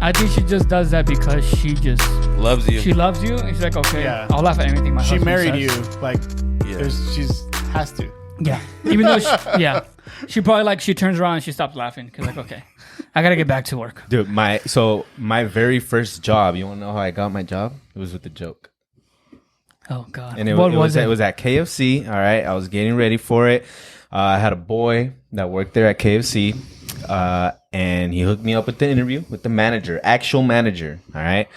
I think she just does that because she just loves you. She loves you, and she's like, okay, I'll laugh at anything my husband married says. you, like, she's has to. Yeah, even though she probably like she turns around and she stops laughing because like, okay, I gotta get back to work. Dude, my very first job. You want to know how I got my job? It was with a joke. Oh God! And What was it? It was at KFC. All right, I was getting ready for it. I had a boy that worked there at KFC, and he hooked me up with the interview with the manager, actual manager. All right.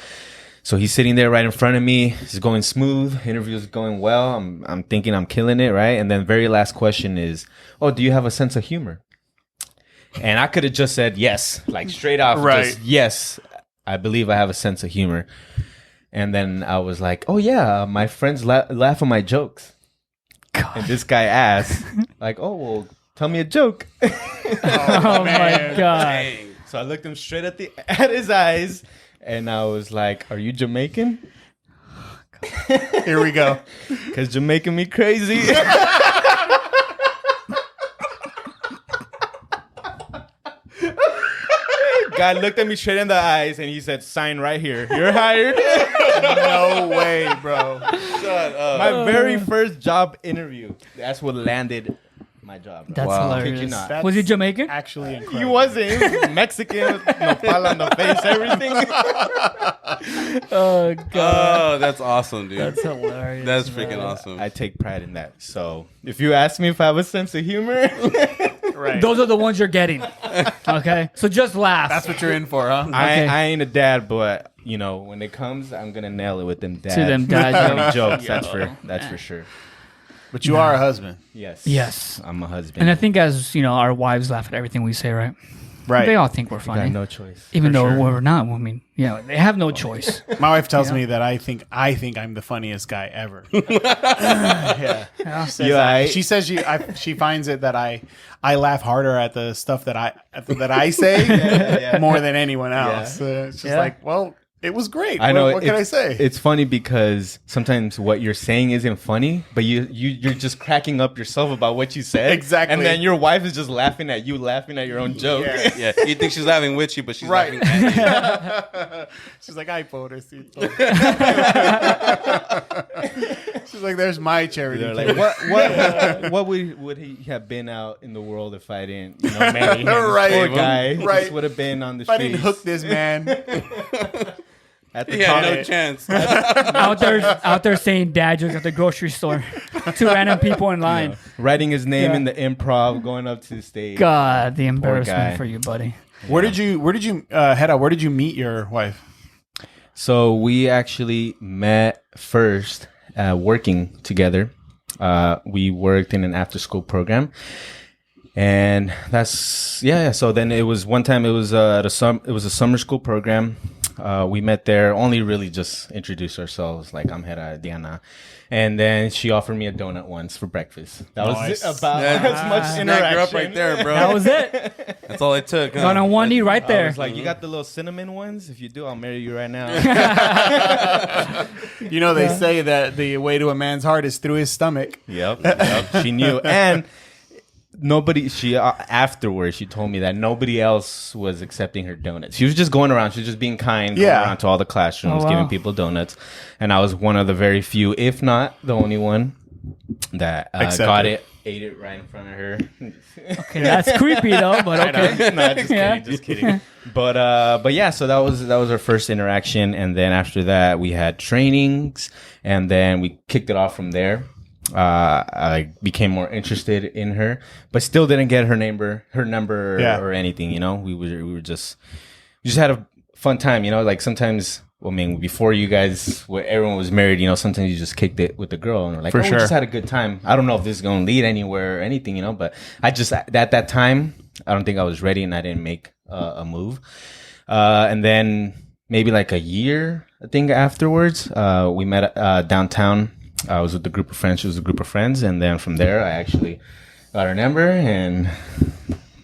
So he's sitting there right in front of me. It's going smooth. Interview's going well. I'm thinking I'm killing it, right? And then very last question is, oh, do you have a sense of humor? And I could have just said yes, like straight off. Right. Just, yes, I believe I have a sense of humor. And then I was like, oh, yeah, my friends laugh at my jokes. God. And this guy asked, like, oh, well, tell me a joke. Oh, my God. Dang. So I looked him straight at his eyes. And I was like, are you Jamaican? Here we go. Because Jamaican me crazy. Guy looked at me straight in the eyes and he said, sign right here. You're hired. No way, bro. Shut up. My very first job interview. That's what landed my job. Bro. That's hilarious. Kid you not. Was he Jamaican? Actually incredible. He wasn't. He was Mexican with nopal on the face, everything. Oh, God. Oh, that's awesome, dude. That's hilarious. That's freaking awesome. I take pride in that. So if you ask me if I have a sense of humor, right. Those are the ones you're getting. Okay? So just laugh. That's what you're in for, huh? Okay. I ain't a dad, but you know when it comes, I'm gonna nail it with them dad. To them dad jokes. That's for sure. But you are a husband. Yes. Yes. I'm a husband. And I think as, you know, our wives laugh at everything we say, right? Right. They all think we're got funny. no choice. Even For though sure. we're not. I mean, yeah, they have no choice. My wife tells me that I think I'm the funniest guy ever. Yeah. She says she finds it that I laugh harder at the stuff that I say more than anyone else. It's just like, well, it was great. I know. What can I say? It's funny because sometimes what you're saying isn't funny, but you're just cracking up yourself about what you said. Exactly. And then your wife is just laughing at you, laughing at your own joke. Yeah. Yeah, you think she's laughing with you, but she's Right. laughing at you. She's like, ay, pobrecito. She's like, there's my charity. They're like, what would he have been out in the world if I didn't, marry him? Right. Poor guy. Right. Just would have been on the If I streets. didn't hook this man. At the He had no top. chance. out there saying dad jokes at the grocery store to random people in line. Writing his name Yeah. in the improv, going up to the stage. God, the guy. embarrassment for you, buddy. Where did you head out? Where did you meet your wife? So we actually met first working together. We worked in an after-school program, and that's So then it was one time. It was a summer school program. We met there. Only really just introduced ourselves. Like I'm Hera Diana, and then she offered me a donut once for breakfast. That Nice. was about as much Snack interaction. her up right there, bro. That was it. That's all it took. Got on one knee right I there. was like, you got the little cinnamon ones? If you do, I'll marry you right now. They say that the way to a man's heart is through his stomach. Yep. She knew. And afterwards, she told me that nobody else was accepting her donuts. She was just going around. She was just being kind, going around to all the classrooms, Oh, wow. giving people donuts. And I was one of the very few, if not the only one, that got it, ate it right in front of her. Okay, that's creepy though, but okay. No, just kidding. But yeah, so that was our first interaction. And then after that, we had trainings, and then we kicked it off from there. I became more interested in her, but still didn't get her number or anything. We just had a fun time. Like sometimes, before you guys, where everyone was married, sometimes you just kicked it with the girl, and we're like, we just had a good time. I don't know if this is going to lead anywhere or anything, but I just at that time, I don't think I was ready, and I didn't make a move. And then maybe like a year, I think afterwards, we met downtown. I was with a group of friends. She was a group of friends. And then from there, I actually got her number. And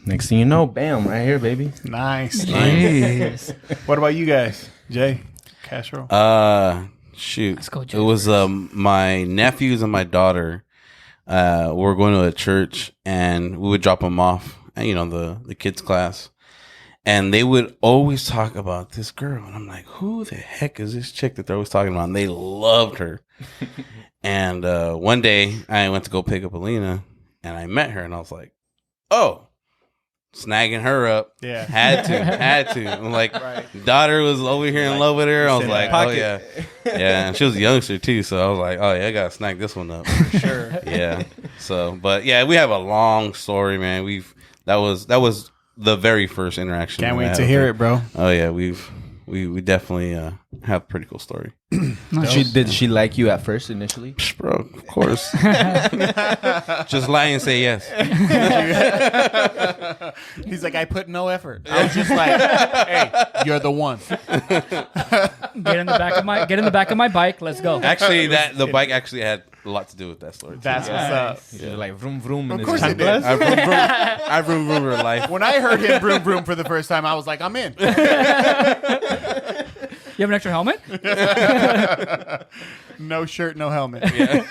next thing you know, bam, right here, baby. Nice. Jeez. What about you guys? Jay, Castro? Shoot. Let's go, Jay, it was my nephews and my daughter. Were going to a church, and we would drop them off at, the kids' class. And they would always talk about this girl. And I'm like, who the heck is this chick that they're always talking about? And they loved her. And one day I went to go pick up Alina and I met her and I was like, oh, snagging her up. Yeah. Had to. I'm like, daughter was over here in love with her. I was like, oh, yeah. Yeah. And she was a youngster too. So I was like, oh, yeah, I got to snag this one up. For sure. Yeah. So, but yeah, we have a long story, man. That was the very first interaction. Can't wait to hear it, bro. Oh yeah, we definitely have a pretty cool story. Did she like you at first initially? Bro, of course. Just lie and say yes. He's like, I put no effort. I was just like, hey, you're the one. Get in the back of my bike. Let's go. Actually, the bike actually had a lot to do with that story. That's what's up. Yeah. Like vroom vroom. Of course it did. I vroom vroom her life. When I heard him vroom vroom for the first time, I was like, I'm in. You have an extra helmet? No shirt, no helmet. Yeah.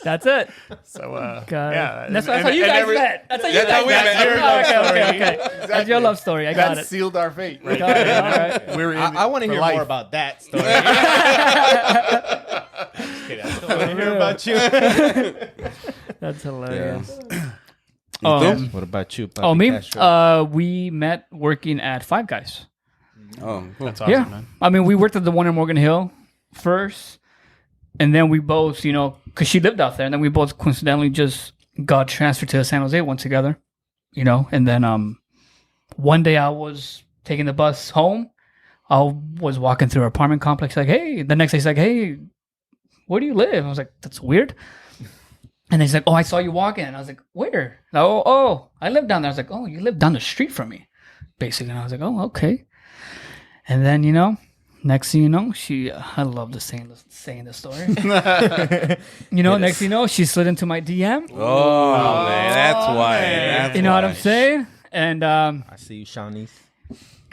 That's it. So, yeah. That's how you guys met. That's how you guys met. Okay. Exactly. That's your love story. I got that it. sealed our fate. Right? Got it. All right. We're in I want to hear life. more about that story. Just kidding. I don't want to hear about you. That's hilarious. What about you? Papi Me? Castro? We met working at Five Guys. Oh, cool. That's awesome, Yeah. man. I mean, we worked at the one in Morgan Hill first. And then we both, because she lived out there. And then we both coincidentally just got transferred to San Jose, went together, And then one day I was taking the bus home. I was walking through our apartment complex. Like, hey, the next day he's like, hey, where do you live? I was like, that's weird. And he's like, oh, I saw you walking. And I was like, where? Oh, I live down there. I was like, oh, you live down the street from me, basically. And I was like, oh, okay. And then, next thing you know, I love saying the story. Next thing you know, she slid into my DM. Oh, man, that's why. That's You know what why. I'm saying? And I see you, Shawnees.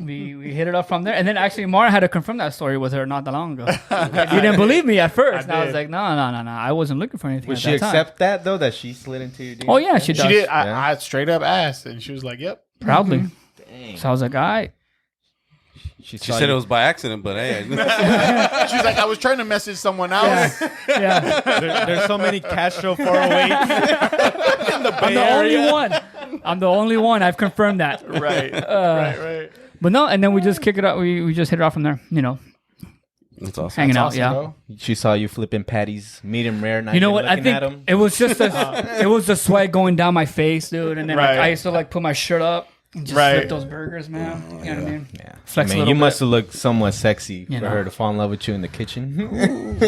we hit it off from there. And then actually, Mara had to confirm that story with her not that long ago. You didn't believe me at first. And I was like, no. I wasn't looking for anything. Would at she that time. accept that, though, that she slid into your DM? Oh, yeah, she does. She did. Yeah. I straight up asked, and she was like, yep. Proudly. Dang. So I was like, all right. She said it was by accident, but hey. She was like, I was trying to message someone else. Yeah. There's so many Castro 408s in the Bay I'm the only one. I'm the only one. I've confirmed that. Right. Right. But no, and then we just kick it up. We just hit it off from there, That's awesome. hanging out. awesome, Yeah. bro. She saw you flipping patties, medium rare. Not You know even what? I looking at think 'em. it was just it was the sweat going down my face, dude. And then Right. I used to put my shirt up and just Right. flip those burgers, man. You know what I mean? Yeah. Flex a Man, little you bit. must have looked somewhat sexy You for know. her to fall in love with you in the kitchen.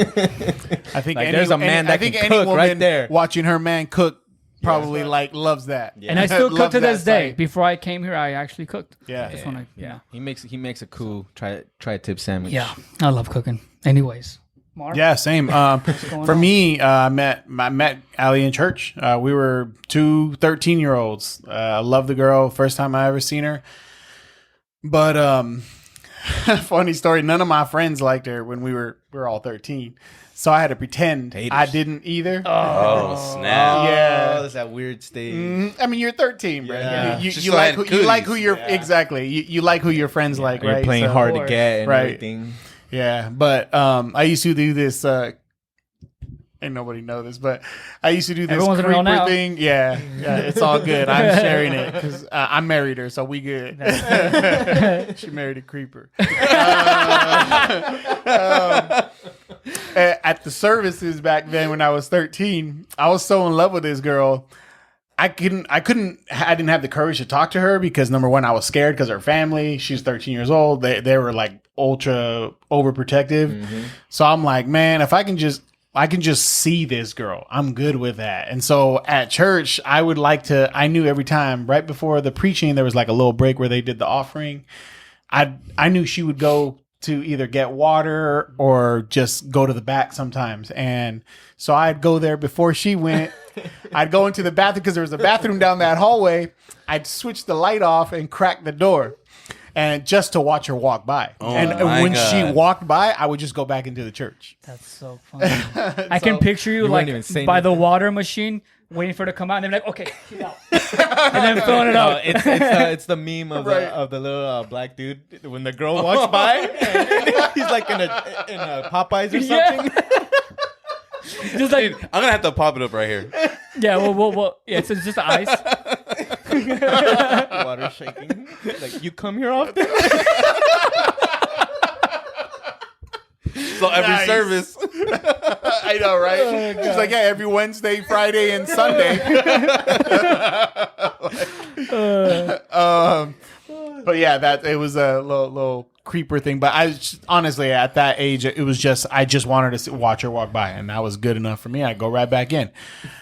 I think Like, there's a man that can cook right there. Watching her man cook probably loves that. And I still cook Loves to that this day. sight. Before I came here, I actually cooked. Yeah. Just wanna, He makes a cool tri-tip sandwich. yeah. I love cooking. Anyways, Mark? Yeah, same. going For on? me, I met Allie in church. We were two 13-year-olds. I love the girl. First time I ever seen her. But funny story. None of my friends liked her when we were all 13. So I had to pretend Haters. I didn't either. Oh, snap. Yeah. Oh, that's that weird stage. I mean, you're 13, bro. Yeah. You Just like like you like who cooties. you're exactly. You like who your friends like, You're right? playing So- hard to course. get and Right. everything. Yeah, but I used to do this. Ain't nobody know this, but I used to do this Everyone's gonna know creeper now. thing. Yeah, it's all good. I'm sharing it because I married her, so we good. She married a creeper. At the services back then, when I was 13, I was so in love with this girl. I didn't have the courage to talk to her because number one, I was scared because her family, she's 13 years old. They were like ultra overprotective. So I'm like, man, if I can just see this girl, I'm good with that. And so at church, I knew every time right before the preaching, there was like a little break where they did the offering. I knew she would go to either get water or just go to the back sometimes. And so I'd go there before she went. I'd go into the bathroom because there was a bathroom down that hallway. I'd switch the light off and crack the door. And just to watch her walk by. Oh and my when she God. walked by, I would just go back into the church. That's so funny. I can picture you wouldn't even like say by the nothing. water machine waiting for her to come out, and they're like, okay, she's out. And then filling it out. It's the meme of the little black dude when the girl walks by and he's like in a Popeyes or something. Just like, I'm gonna have to pop it up right here. yeah, well, yeah, it's just the ice. Water shaking. Like, you come here often? So every Nice. service. I know, right? She's like, yeah, every Wednesday, Friday, and Sunday. But yeah, that it was a little creeper thing. But honestly, at that age, it was just I just wanted to watch her walk by, and that was good enough for me. I'd go right back in,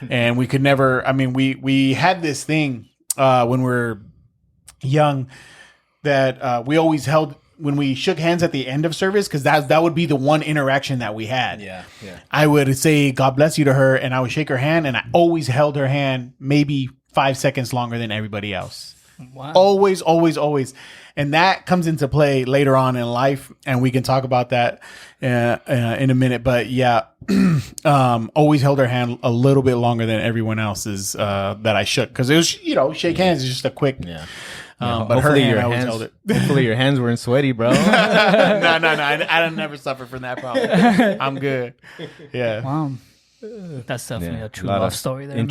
and we could never. I mean, we had this thing when we were young that we always held. When we shook hands at the end of service, because that would be the one interaction that we had. Yeah. I would say "God bless you" to her, and I would shake her hand, and I always held her hand maybe 5 seconds longer than everybody else. Wow. Always, and that comes into play later on in life, and we can talk about that in a minute. But yeah, always held her hand a little bit longer than everyone else's that I shook, because it was shake hands is just a quick. Yeah. But her hand, I always held it. Hopefully your hands weren't sweaty, bro. No. I don't never suffer from that problem. I'm good. Yeah. Wow. That's definitely a true lot love of story there, man.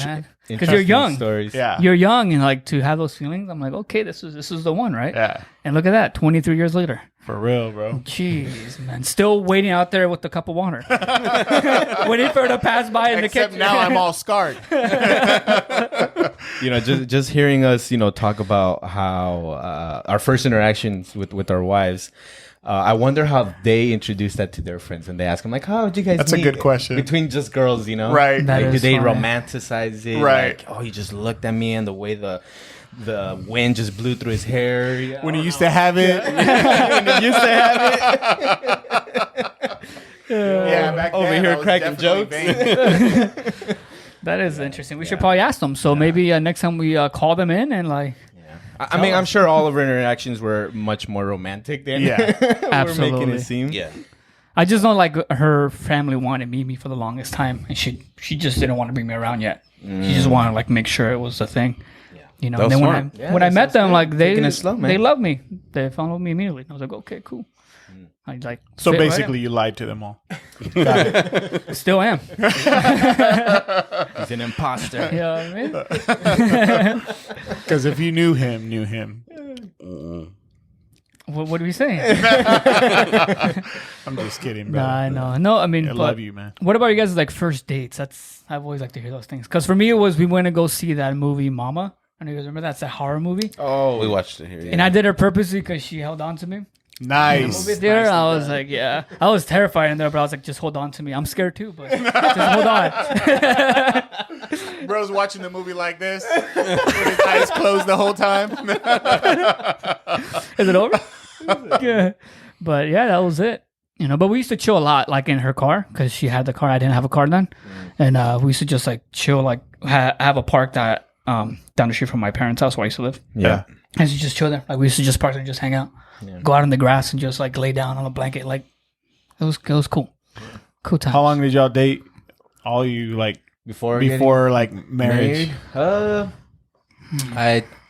Because Interesting you're young. Stories. Yeah. You're young, and like to have those feelings, I'm like, okay, this is the one, right? Yeah. And look at that, 23 years later. For real, bro. Jeez, man. Still waiting out there with the cup of water. Waiting for her to pass by in the Except kitchen. now I'm all scarred. Just hearing us, talk about how our first interactions with our wives. I wonder how they introduce that to their friends, and they ask them like, "How did you guys?" That's a meet?" good question. Between just girls, Right. That Like, is do they funny. romanticize it? Right. Like, oh, he just looked at me, and the way the wind just blew through his hair. Yeah. When he used to have it. When he used to have it. Yeah, back Over then, here I was cracking definitely jokes. vain. That is interesting. We should probably ask them. So maybe next time we call them in and like, I mean, I'm sure all of our interactions were much more romantic than Yeah. we're making Absolutely. it seem. Yeah. I just know like her family wanted to meet me for the longest time, and she just didn't want to bring me around yet. She just wanted to like make sure it was a thing. You know, That and was then smart. Yeah, when I that met sounds them, good. like Taking it slow, man. they loved me. They followed me immediately. I was like, okay, cool. I like So fit right basically, you lied to them all. Got it. in. Still am. He's an imposter. You know what I mean? Because if you knew him, What do we say? I'm just kidding, bro. Nah, I know. No, I mean, I but love you, man. what about you guys' like first dates? I've always liked to hear those things. Because for me, it was we went to go see that movie Mama. I know you guys remember that's a horror movie. Oh, We watched it here. Yeah. And I did it purposely because she held on to me. Nice. Movie theater, I was like, yeah. I was terrified in there, but I was like, just hold on to me. I'm scared too, but just hold on. Bro's watching the movie like this with his eyes closed the whole time. Is it over? Yeah. But yeah, that was it. But we used to chill a lot, like in her car, because she had the car. I didn't have a car then. And we used to just like chill, like have a park that down the street from my parents' house where I used to live. yeah. And she just chill there. Like we used to just park there and just hang out. Go out in the grass and just like lay down on a blanket. Like it was cool. Cool time. How long did y'all date? All you like Before like marriage? married?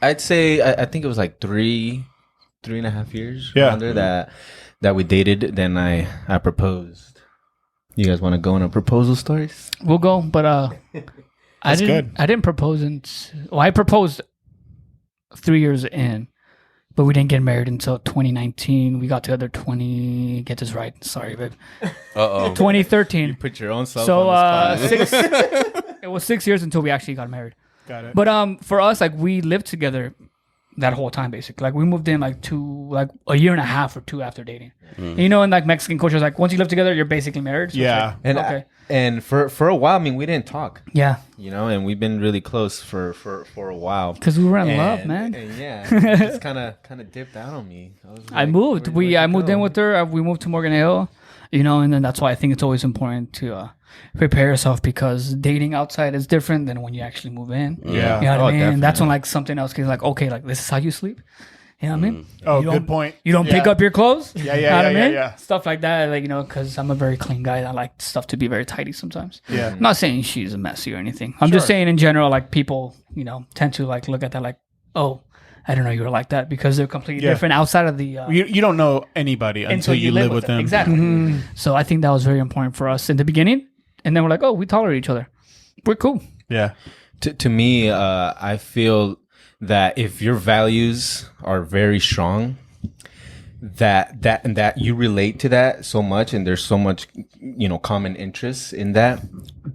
I'd say I think it was like 3.5 years. Yeah. Under that we dated. Then I proposed. You guys want to go into proposal stories? We'll go, but I didn't propose I proposed 3 years in, but we didn't get married until 2019. We got together get this right. Sorry, babe. 2013. Put your own self So on the spot. it was 6 years until we actually got married. Got it. But for us, like we lived together that whole time basically. Like we moved in like a year and a half or two after dating. And, in like Mexican culture, it's like once you live together, you're basically married. So it's Yeah. like, And okay. and for a while, I mean, we didn't talk. Yeah. And we've been really close for a while. Because we were in love, man. And yeah, it just kind of dipped out on me. I moved. I moved in with her. We moved to Morgan Hill, and then that's why I think it's always important to prepare yourself, because dating outside is different than when you actually move in. Yeah. You know what I mean? definitely. And that's when like something else is like, okay, like this is how you sleep. You know what I mean? Oh, You don't- good point. You don't pick Yeah. up your clothes. Yeah, You yeah, know what yeah, I yeah, mean? yeah. Stuff like that, like, because I'm a very clean guy. I like stuff to be very tidy sometimes. Yeah. I'm not saying she's a messy or anything. I'm just Sure. saying in general, like people, tend to like look at that like, oh, I don't know you were like that because they're completely Yeah. different outside of the. You don't know anybody until you live with them. Exactly. So I think that was very important for us in the beginning, and then we're like, oh, we tolerate each other. We're cool. Yeah. To me, I feel that if your values are very strong, that you relate to that so much, and there's so much, common interests in that,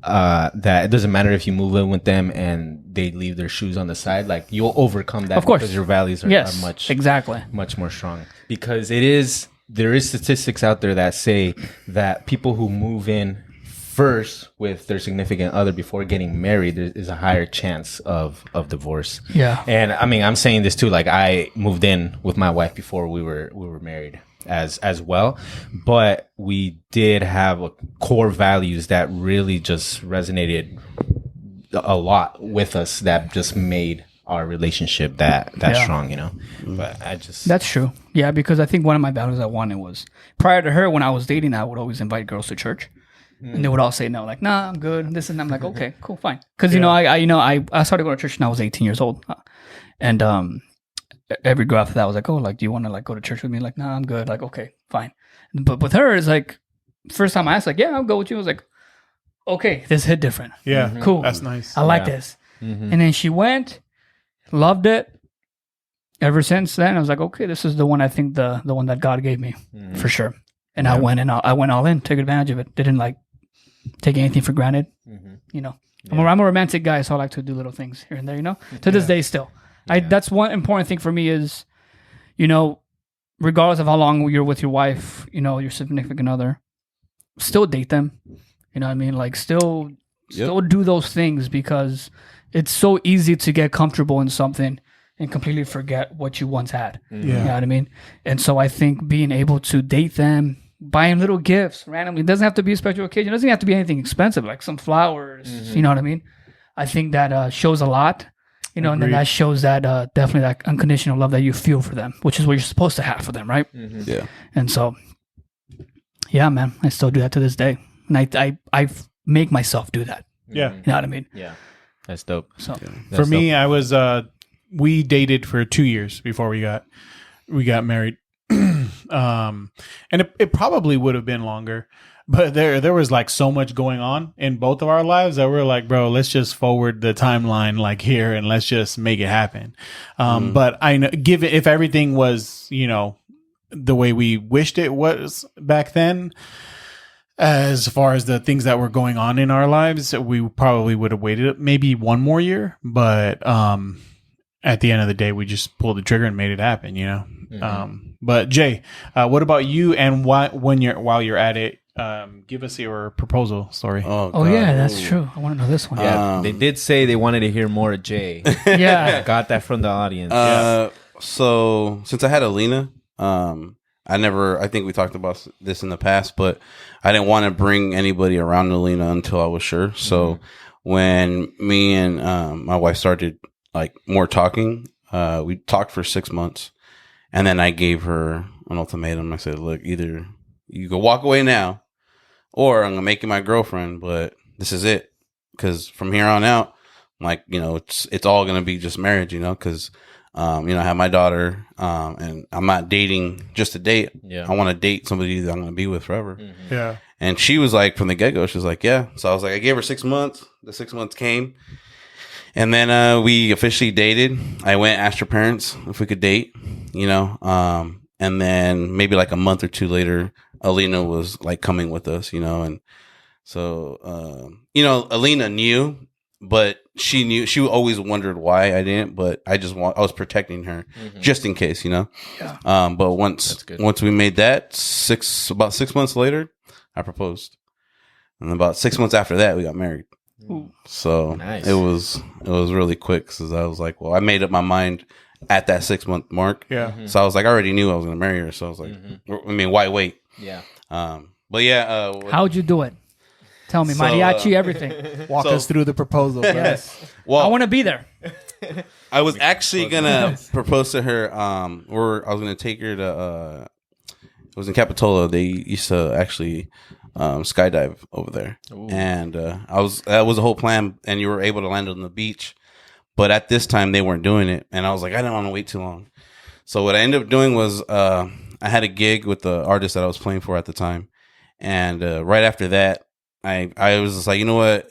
that it doesn't matter if you move in with them and they leave their shoes on the side. Like, you'll overcome that, Of course. because your values are much exactly. much more strong. Because there is statistics out there that say that people who move in first with their significant other before getting married, there is a higher chance of divorce. Yeah. And I mean, I'm saying this too. Like, I moved in with my wife before we were married as well, but we did have core values that really just resonated a lot with us, that just made our relationship that strong, But That's true. Yeah, because I think one of my values I wanted was, prior to her, when I was dating, I would always invite girls to church. And they would all say no, like, nah, I'm good. This and I'm like, okay, cool, fine. Because I started going to church when I was 18 years old, and every girl after that was like, oh, like, do you want to like go to church with me? Like, nah, I'm good. Like, okay, fine. But with her, it's like, first time I asked, like, yeah, I'll go with you. I was like, okay, this hit different. Yeah. Cool. That's nice. I like Yeah. this. And then she went, loved it. Ever since then, I was like, okay, this is the one. I think the one that God gave me for sure. And I went all in, took advantage of it. Didn't like take anything for granted. I'm a romantic guy, so I like to do little things here and there. To this day, still, that's one important thing for me is, regardless of how long you're with your wife, your significant other, still date them. You know what I mean? Like, still do those things, because it's so easy to get comfortable in something and completely forget what you once had. Yeah. You know what I mean? And so I think being able to date them, buying little gifts randomly, it doesn't have to be a special occasion. It doesn't have to be anything expensive, like some flowers. You know what I mean? I think that shows a lot, and then that shows that definitely that unconditional love that you feel for them, which is what you're supposed to have for them, right? Yeah. And so, yeah, man, I still do that to this day. And I make myself do that. Yeah. You know what I mean? Yeah, that's dope. So For me, I was we dated for 2 years before we got married. And it probably would have been longer, but there was like so much going on in both of our lives that we're like, bro, let's just forward the timeline like here and let's just make it happen. But I know, if everything was, the way we wished it was back then, as far as the things that were going on in our lives, we probably would have waited maybe one more year. But at the end of the day, we just pulled the trigger and made it happen, But Jay, what about you? And while you're at it, give us your proposal story. Oh yeah, that's true. I want to know this one. Yeah, they did say they wanted to hear more of Jay. Yeah. Got that from the audience. So since I had Alina, I think we talked about this in the past, but I didn't want to bring anybody around Alina until I was sure. So when me and my wife started like more talking, we talked for 6 months, and then I gave her an ultimatum. I said, look, either you go walk away now, or I'm gonna make you my girlfriend, but this is it. Because from here on out, like, it's all gonna be just marriage, because I have my daughter, and I'm not dating just to date. Yeah. I want to date somebody that I'm gonna be with forever. Yeah. And she was like, from the get go, she was like, yeah. So I was like, I gave her 6 months. The 6 months came, and then we officially dated. I went, asked her parents if we could date, and then maybe like a month or two later, Alina was like coming with us, and so, Alina knew, but she always wondered why I didn't, but I was protecting her just in case, Yeah. But once we made that, about 6 months later, I proposed. And about 6 months after that, we got married. Ooh. So Nice. it was really quick, because I was like, well, I made up my mind at that 6 month mark. Yeah. So I was like, I already knew I was going to marry her. So I was like, why wait? Yeah. But yeah. How'd you do it? Tell me, So, mariachi, everything. Walk us through the proposal. Yes. Well, I want to be there. I was actually gonna propose to her. Or I was gonna take her to. It was in Capitola. They used to actually skydive over there, and that was the whole plan. And you were able to land on the beach, but at this time they weren't doing it, and I was like, I didn't want to wait too long. So what I ended up doing was I had a gig with the artist that I was playing for at the time, and right after that, I was just like, you know what,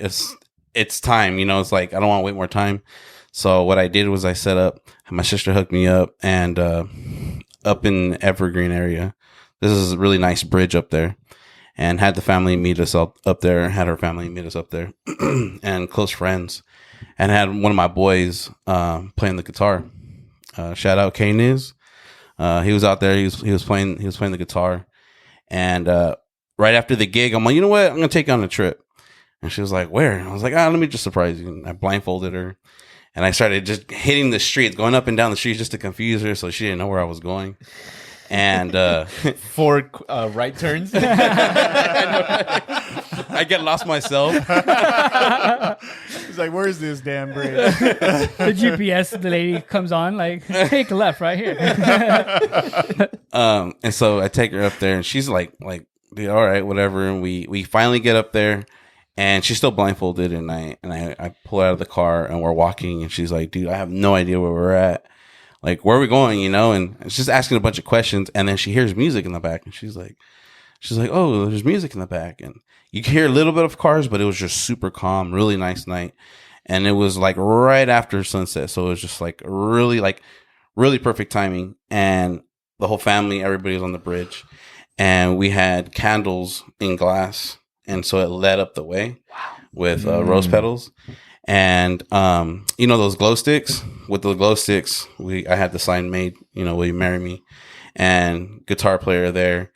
it's time. You know, it's like I don't want to wait more time. So what I did was I set up. My sister hooked me up, and up in Evergreen area. This is a really nice bridge up there, and had the family meet us up there. Had her family meet us up there, and close friends, and had one of my boys playing the guitar. Shout out K-Niz. He was out there. He was playing the guitar, and right after the gig, I'm like, you know what? I'm gonna take you on a trip. And she was like, where? And I was like, let me just surprise you. And I blindfolded her, and I started just hitting the streets, going up and down the streets just to confuse her, so she didn't know where I was going. And 4 right turns. I get lost myself. He's like, where's this damn bridge? The GPS, the lady comes on, like, take a left right here. And so I take her up there, and she's like, dude, all right, whatever. And we finally get up there, and she's still blindfolded, and I pull her out of the car, and we're walking, and she's like, dude, I have no idea where we're at. Like, where are we going, you know? And it's just asking a bunch of questions. And then she hears music in the back. And she's like, oh, there's music in the back. And you can hear a little bit of cars, but it was just super calm, really nice night. And it was like right after sunset. So it was just like really perfect timing. And the whole family, everybody was on the bridge. And we had candles in glass. And so it lit up the way with rose petals. And you know those glow sticks? With the glow sticks, I had the sign made, you know, will you marry me? And guitar player there.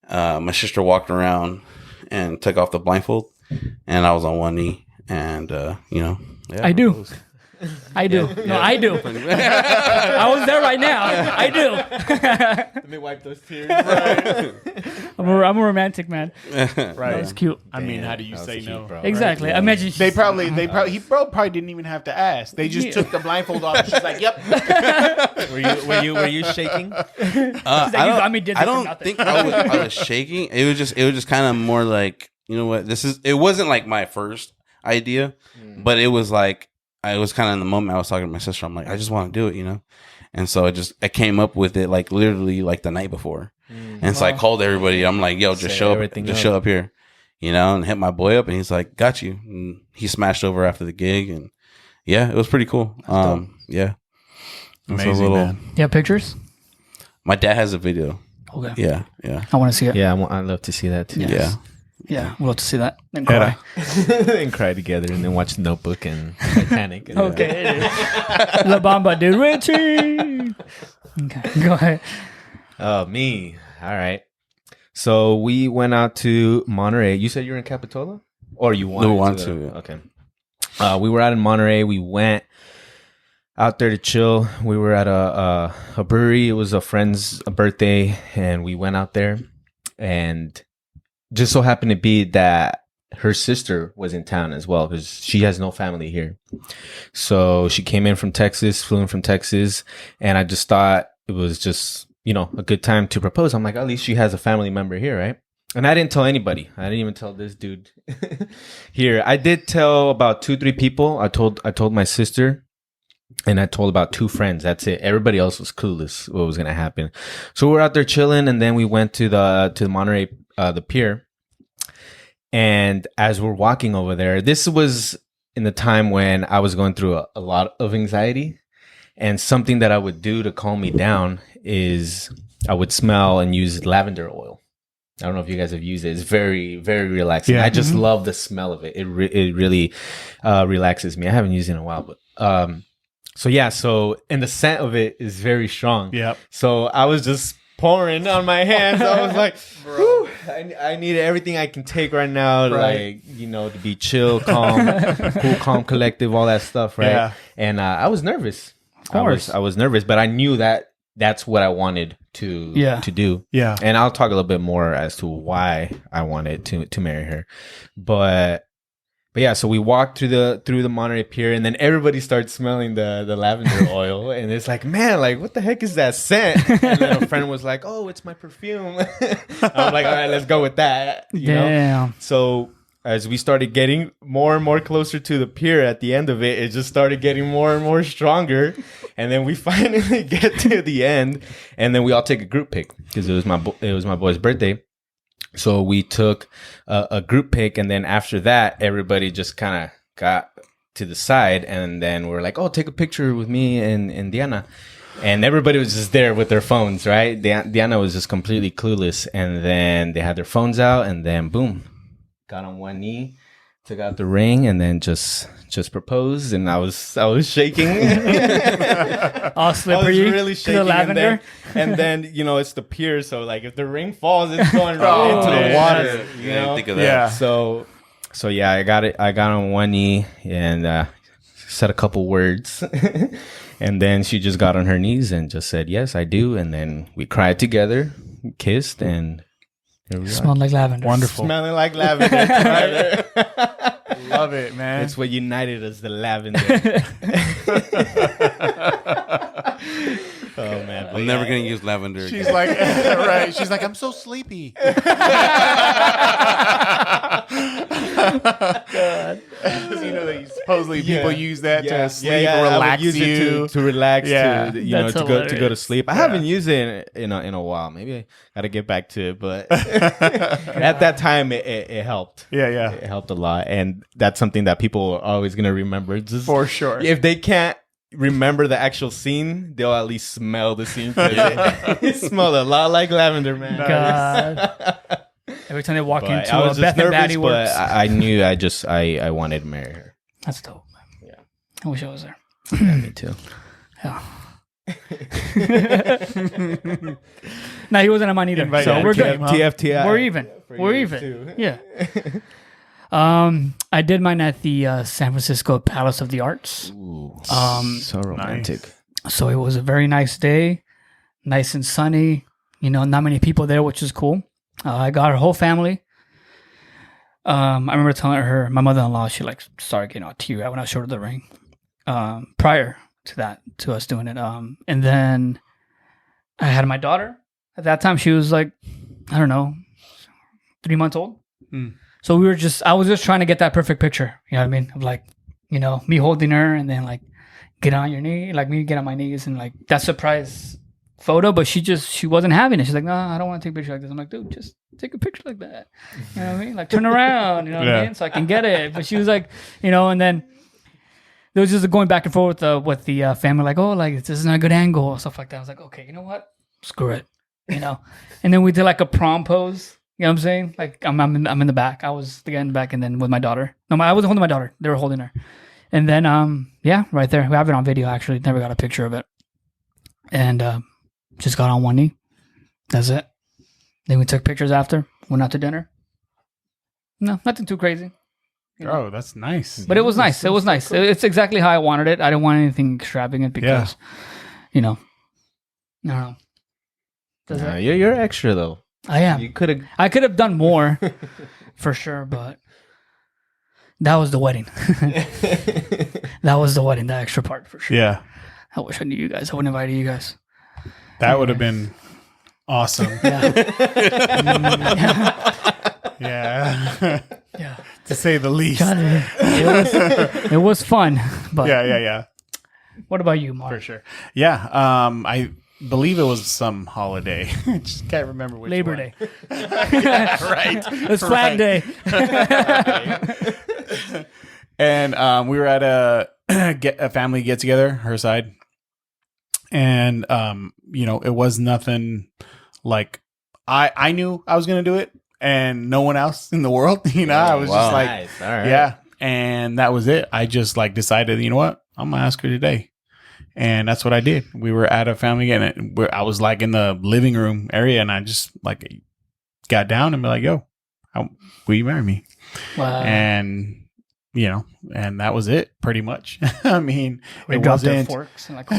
My sister walked around and took off the blindfold, and I was on one knee, and you know, yeah, I do. I do. Yeah. No, I do. I was there right now. I do. Let me wipe those tears. Right. I'm a romantic man. Right. That's cute. I mean, how do you say no? Bro. Exactly. Right? I imagine he probably didn't even have to ask. They just took the blindfold off. She's like, "Yep." Were you shaking? I don't think I was shaking. It was just kind of more like, you know what? It wasn't like my first idea, but it was like. I was kind of in the moment. I was talking to my sister. I'm like, I just want to do it, you know? And so I came up with it like literally like the night before. And so I called everybody. I'm like, yo, just show up here, you know, and hit my boy up. And he's like, got you. And he smashed over after the gig. And yeah, it was pretty cool. Yeah. Amazing, man. You have pictures? My dad has a video. Okay. Yeah. I want to see it. Yeah, I'd love to see that too. Yeah. Yeah, we'll have to see that. And cry. And cry together, and then watch The Notebook and Titanic. And okay. La Bamba de Richie. Okay, go ahead. Oh, me. All right. So we went out to Monterey. You said you were in Capitola? Or you wanted to? Yeah. Okay. We were out in Monterey. We went out there to chill. We were at a brewery. It was a friend's birthday, and we went out there. And just so happened to be that her sister was in town as well, because she has no family here. So she came in from Texas, flew in from Texas, and I just thought it was just, you know, a good time to propose. I'm like, at least she has a family member here, right? And I didn't tell anybody. I didn't even tell this dude here. I did tell about 2-3 people. I told my sister, and I told about 2 friends. That's it. Everybody else was clueless what was gonna happen. So we're out there chilling, and then we went to the Monterey, the pier. And as we're walking over there, this was in the time when I was going through a lot of anxiety, and something that I would do to calm me down is I would smell and use lavender oil. I don't know if you guys have used it. It's very, very relaxing. Yeah. I just love the smell of it. It really relaxes me. I haven't used it in a while, but and the scent of it is very strong. Yeah. So I was just pouring on my hands. I was like, bro, I need everything I can take right now, like, you know, to be chill, calm, cool, calm, collective, all that stuff, right? Yeah. And I was nervous. Of course. I was nervous, but I knew that that's what I wanted to do. Yeah. And I'll talk a little bit more as to why I wanted to marry her. But But yeah, so we walked through the Monterey Pier, and then everybody starts smelling the lavender oil, and it's like, man, like what the heck is that scent? And then a friend was like, oh, it's my perfume. I'm like, all right, let's go with that. You know? So as we started getting more and more closer to the pier, at the end of it, it just started getting more and more stronger, and then we finally get to the end, and then we all take a group pic because it was my boy's birthday. So we took a group pic, and then after that, everybody just kind of got to the side, and then we're like, "Oh, take a picture with me and Diana," and everybody was just there with their phones, right? Diana was just completely clueless, and then they had their phones out, and then boom, got on one knee, took out the ring, and then just proposed, and I was shaking. All slippery. I was really shaking. The lavender. And then you know it's the pier, so like if the ring falls, it's going right into the water. You know? Think of that. Yeah. So yeah, I got on one knee and said a couple words, and then she just got on her knees and just said, "Yes, I do." And then we cried together, kissed, and here we Smelled like lavender. Wonderful. smelling like lavender. Love it, man. It's what united us, the lavender. Oh man, I'm never gonna use lavender. She's again. like, right. She's like, I'm so sleepy. God. You know that supposedly people use that to sleep, relax I would use you. it to relax, Yeah. to, you know, That's to go to sleep. I haven't used it in a while. Maybe I got to get back to it, but at that time it helped. Yeah. It helped a lot, and that's something that people are always gonna remember. Just For sure. if they can't remember the actual scene, they'll at least smell the scene. It smelled a lot like lavender, man. God. Every time they walk But into I a was Beth just and nervous, Batty but Works. I knew I wanted to marry her. That's dope. Yeah. I wish I was there. Yeah, me too. Yeah. No, he wasn't on mine either. Invite So him. we're good. TFTI. We're even. For We're you even. too. Yeah. I did mine at the San Francisco Palace of the Arts. Ooh, So romantic. So it was a very nice day, nice and sunny. You know, not many people there, which is cool. I got her whole family. I remember telling her, my mother-in-law, she like started getting all teary when I showed her the ring. Prior to that, to us doing it. And then I had my daughter. At that time, she was like, I don't know, 3 months old. Mm. So I was just trying to get that perfect picture. You know what I mean? Of like, you know, me holding her and then like get on your knee, like me get on my knees and like that surprise photo. But she wasn't having it. She's like, no, I don't want to take a picture like this. I'm like, dude, just take a picture like that. You know what I mean? Like turn around, you know what I mean? So I can get it. But she was like, you know, and then there was just going back and forth with the family, like, oh, like this is not a good angle or stuff like that. I was like, okay, you know what? Screw it, you know. And then we did like a prom pose. You know what I'm saying? Like I'm in the back. I was the guy in the back, and then with my daughter. No, I wasn't holding my daughter. They were holding her. And then yeah, right there. We have it on video. Actually, never got a picture of it. And just got on one knee. That's it. Then we took pictures after. Went out to dinner. No, nothing too crazy. You know? Oh, that's nice. But it was nice. It was nice. Cool. It's exactly how I wanted it. I didn't want anything extravagant because, you know, I don't know. No, you're extra though. I am. I could have done more, for sure. But that was the wedding. That was the wedding. The extra part for sure. Yeah. I wish I knew you guys. I would have invited you guys. That would have been awesome. Yeah. Yeah. Yeah. To say the least. God, it was fun. But Yeah. what about you, Mark? For sure. Yeah. I believe it was some holiday. I just can't remember which Labor one. Day. Yeah, right. It's Flag Day. And we were at a family get together, her side, and you know, it was nothing like I knew I was gonna do it, and no one else in the world. You know, I was just like, nice. All right. yeah, and that was it. I just like decided, you know what, I'm gonna ask her today. And that's what I did. We were at a family get, where I was like in the living room area, and I just like got down and be like, "Yo, will you marry me?" Wow. And you know, and that was it, pretty much. I mean, We it dropped their wasn't forks and like,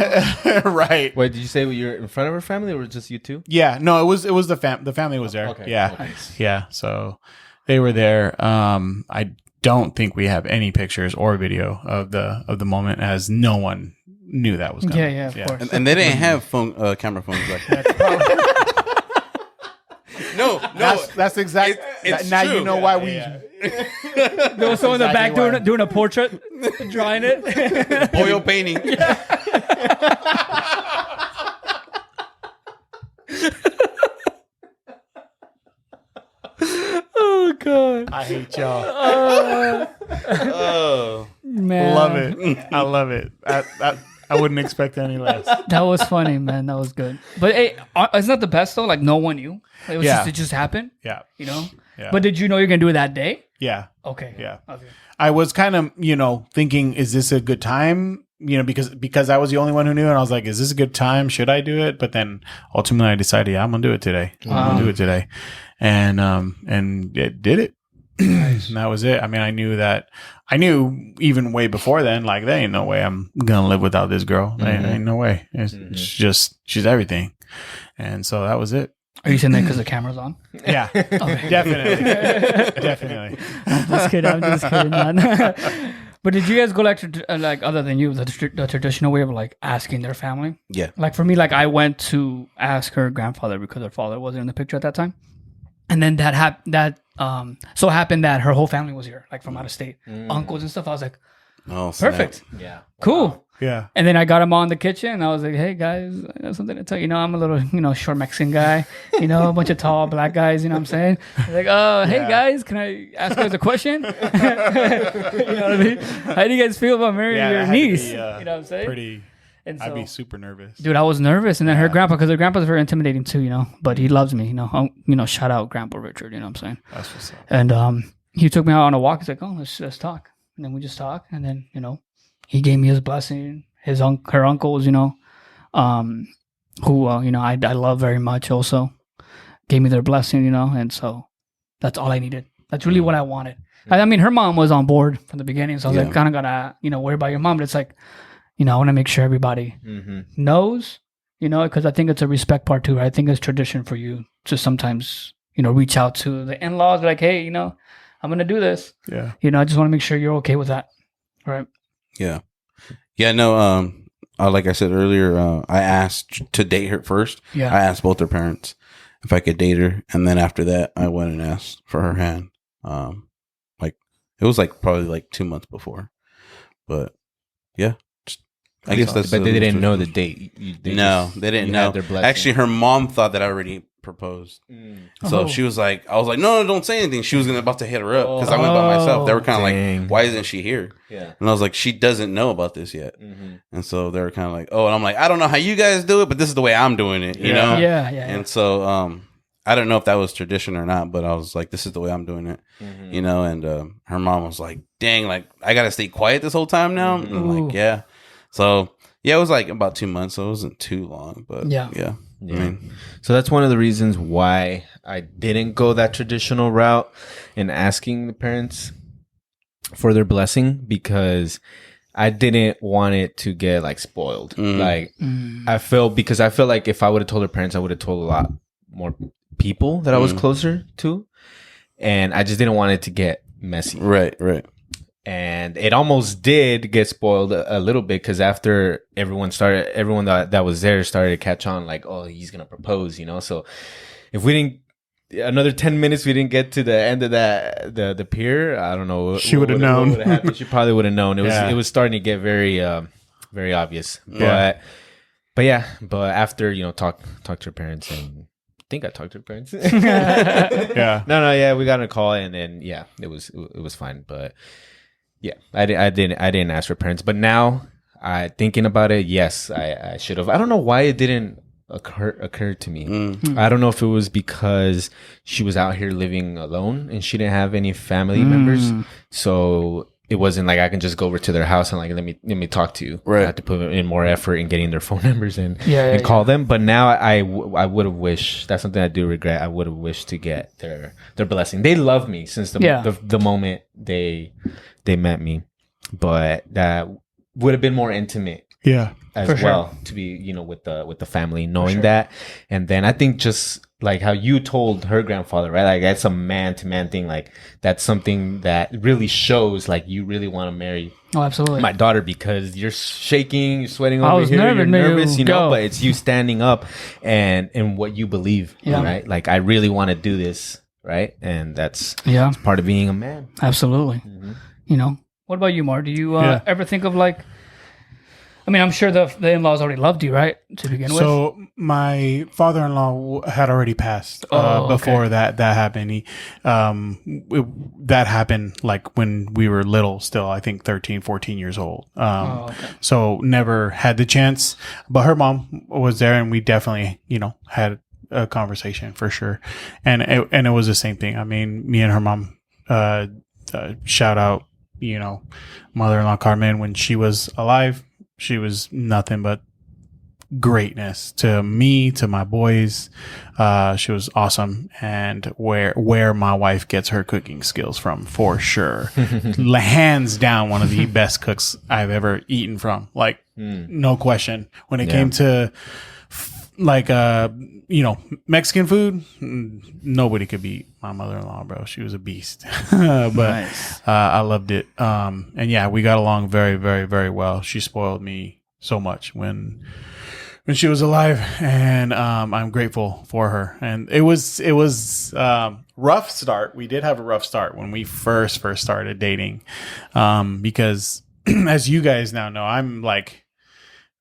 right. Wait, did you say you were in front of her family, or just you two? Yeah, no, it was the family was there. Okay. Yeah, Okay. yeah. So they were there. I don't think we have any pictures or video of the moment, as no one knew that was coming. Yeah, of course. And they didn't have camera phones like that. No, that's exactly. It's now true. you know why we. There was someone in the back Exactly doing a portrait, drawing it. Oil painting. Oh god, I hate y'all. Oh, man, Love it. I love it. I wouldn't expect any less. That was funny, man. That was good. But hey, it's not the best though. Like no one knew. It just happened. Yeah. You know. Yeah. But did you know you're gonna do it that day? Yeah. Okay. Yeah. Okay. I was kind of, thinking, is this a good time? Because I was the only one who knew, and I was like, is this a good time? Should I do it? But then ultimately I decided, yeah, I'm gonna do it today. I'm gonna do it today. And it did it. Nice. And that was it. I mean, I knew even way before then, like, there ain't no way I'm gonna live without this girl. Ain't no way. It's just, she's everything. And so that was it. Are you saying that because the camera's on? Yeah, definitely. Just kidding. I'm just kidding, man. But did you guys go like other than you, the traditional way of like asking their family? yeah. Like for me, like I went to ask her grandfather because her father wasn't in the picture at that time, and then so happened that her whole family was here, like from out of state, uncles and stuff. I was like, Oh, snap. perfect, Yeah. cool. Wow. Yeah. And then I got him on the kitchen. And I was like, "Hey guys, I got something to tell you. I'm a little, short Mexican guy. A bunch of tall black guys. You know what I'm saying? Like, oh, hey guys, can I ask you guys a question? You know what I mean? How do you guys feel about marrying your niece? You know what I'm saying? Pretty. And so, I'd be super nervous. dude, I was nervous. And then her grandpa, because her grandpa's very intimidating too. But he loves me. Shout out Grandpa Richard. You know what I'm saying? That's what's up. And he took me out on a walk. He's like, "Oh, let's talk." And then we just talk. And then he gave me his blessing. Her uncles, who I love very much, also gave me their blessing, and so that's all I needed. That's really what I wanted. I mean, her mom was on board from the beginning, so I was like, kind of gotta, worry about your mom. But it's like, I want to make sure everybody knows, because I think it's a respect part too. Right? I think it's tradition for you to sometimes, reach out to the in-laws, be like, hey, I'm gonna do this. Yeah. I just want to make sure you're okay with that, right? Yeah. Yeah, no, like I said earlier, I asked to date her first. Yeah. I asked both her parents if I could date her. And then after that, I went and asked for her hand. It was probably 2 months before. But yeah, I guess that's. But they didn't know the date. They didn't know. Actually, her mom thought that I already proposed. So she was like, I was like, no, don't say anything. She was about to hit her up because I went by myself. They were kind of like, why isn't she here? Yeah. And I was like, she doesn't know about this yet. And so they were kind of like, oh, and I'm like, I don't know how you guys do it, but this is the way I'm doing it, you know? Yeah. And so I don't know if that was tradition or not, but I was like, this is the way I'm doing it, and her mom was like, dang, I got to stay quiet this whole time now? And I'm like, yeah. So, yeah, it was about 2 months, so it wasn't too long, but yeah. I mean, so that's one of the reasons why I didn't go that traditional route in asking the parents for their blessing, because I didn't want it to get spoiled. I feel like if I would have told her parents, I would have told a lot more people that I was closer to, and I just didn't want it to get messy. Right. And it almost did get spoiled a little bit, because after everyone that was there started to catch on, oh, he's gonna propose, so if we didn't another 10 minutes we didn't get to the end of the pier, I don't know, she would have known. She probably would have known. It was starting to get very very obvious. But after talk to her parents, and I think I talked to her parents. We got on a call, and then it was fine. But yeah, I didn't ask her parents, but now thinking about it, yes, I should have. I don't know why it didn't occur to me. I don't know if it was because she was out here living alone and she didn't have any family members, so it wasn't like I can just go over to their house and let me talk to you. Right. I had to put in more effort in getting their phone numbers and call them. But now I would have wished. That's something I do regret. I would have wished to get their blessing. They love me since the moment they met me, but that would have been more intimate Yeah. as For sure. well to be, you know, with the family, knowing that. And then I think just like how you told her grandfather, right? Like that's a man to man thing. Like that's something that really shows like you really want to marry Oh, absolutely. my daughter, because you're shaking, you're sweating I over was here, nervous, you're man. nervous, you know, Go. but it's you standing up and what you believe, Yeah. right? Like I really want to do this, right? And that's Yeah, part of being a man. absolutely. Mm-hmm. You know, what about you, Mar? Do you Yeah. ever think of like? I mean, I'm sure the in-laws already loved you, right? To begin with. So my father-in-law had already passed before that happened. He, that happened like when we were little still, I think 13, 14 years old. So never had the chance, but her mom was there and we definitely, you know, had a conversation for sure. And it was the same thing. I mean, me and her mom, shout out, you know, mother-in-law Carmen, when she was alive, she was nothing but greatness to me, to my boys. She was awesome. And where my wife gets her cooking skills from, for sure. Hands down, one of the best cooks I've ever eaten from. Like, no question. When it came to like, you know, Mexican food, nobody could beat my mother-in-law, bro. She was a beast. But Nice. I loved it. And yeah, we got along very, very, very well. She spoiled me so much when she was alive, and I'm grateful for her. And it was rough start. We did have a rough start when we first started dating, because as you guys now know, I'm like,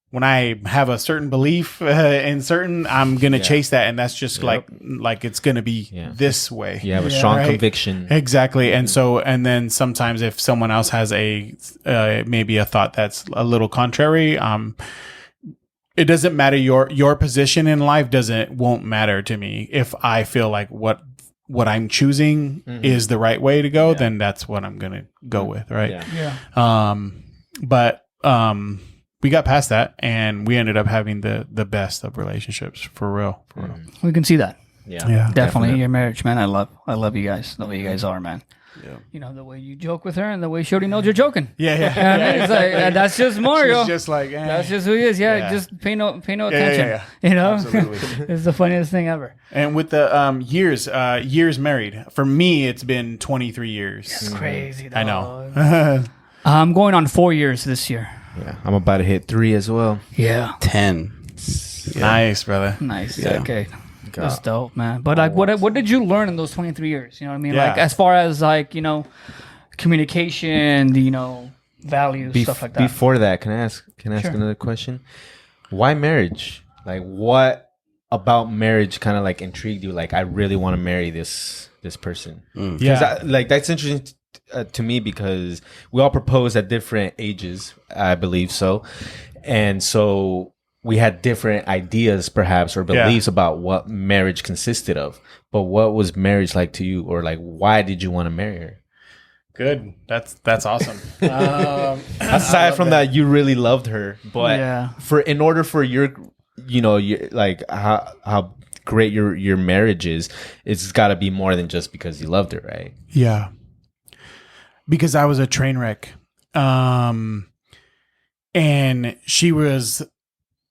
when I have a certain belief in certain, I'm gonna chase that, and that's just like it's gonna be this way. You have a strong right? conviction. Exactly. And so, and then sometimes if someone else has a maybe a thought that's a little contrary, it doesn't matter. Your position in life won't matter to me. If I feel like what I'm choosing is the right way to go, then that's what I'm gonna go with, right? Yeah. But we got past that, and we ended up having the best of relationships for real. We can see that. Yeah. Definitely your marriage, man. I love you guys. The way you guys are, man. Yeah. You know, the way you joke with her and the way she already knows you're joking. Yeah. I mean, it's like, that's just Mario. She's just like, That's just who he is. Yeah. Just pay no attention. yeah. You know, Absolutely. it's the funniest thing ever. And with the years married, for me, it's been 23 years. It's crazy. I dog. know. I'm going on 4 years this year. Yeah. I'm about to hit 3 as well. Yeah. 10. Nice, brother. Nice. Yeah. Okay. That's dope, man. But like, what did you learn in those 23 years? You know what I mean? Yeah. Like, as far as like, you know, communication, you know, values, stuff like that. Before that, can I ask Sure. another question? Why marriage? Like, what about marriage kind of like intrigued you? Like, I really want to marry this person. Yeah. Like that's interesting to me, because we all propose at different ages, I believe so, and so we had different ideas, perhaps, or beliefs about what marriage consisted of. But what was marriage like to you, or like why did you want to marry her? Good. That's awesome. Aside from that, you really loved her, but in order for your, you know, like how great your marriage is, it's got to be more than just because you loved her, right? Yeah. Because I was a train wreck. And she was,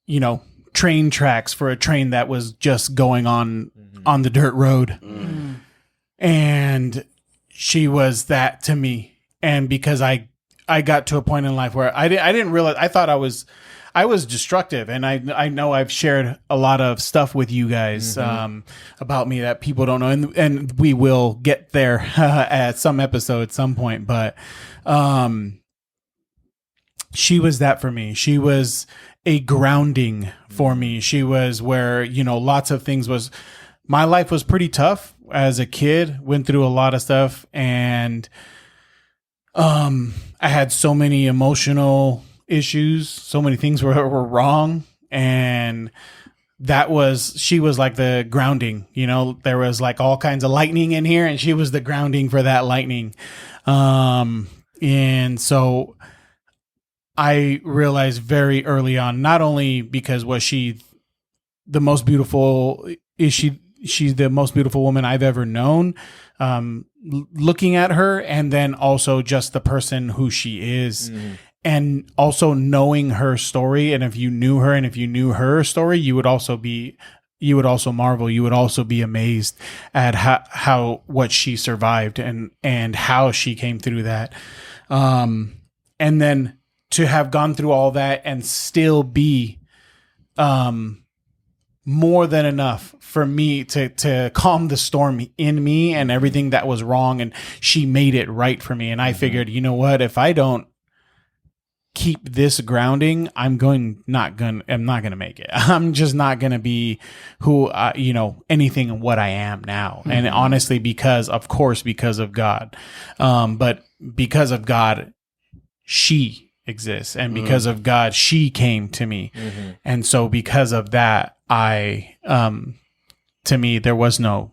you know, train tracks for a train that was just going on the dirt road. And she was that to me. And because I got to a point in life where I didn't realize, I thought I was destructive. And I know I've shared a lot of stuff with you guys about me that people don't know. And we will get there at some episode at some point. But she was that for me. She was a grounding for me. She was where, you know, lots of things was, my life was pretty tough as a kid, went through a lot of stuff. And I had so many emotional issues, so many things were wrong, and she was like the grounding, you know. There was like all kinds of lightning in here, and she was the grounding for that lightning. And so I realized very early on, not only because was she the most beautiful, she's the most beautiful woman I've ever known, looking at her, and then also just the person who she is. and also knowing her story, and if you knew her and if you knew her story, you would also marvel, you would also be amazed at how what she survived and how she came through that. And then to have gone through all that and still be more than enough for me to calm the storm in me and everything that was wrong, and she made it right for me. And I figured, you know what, if I don't keep this grounding, I'm not gonna make it. I'm just not gonna be who anything what I am now. And honestly, because of God, but because of God, she exists, and because of God, she came to me. And so because of that, I to me there was no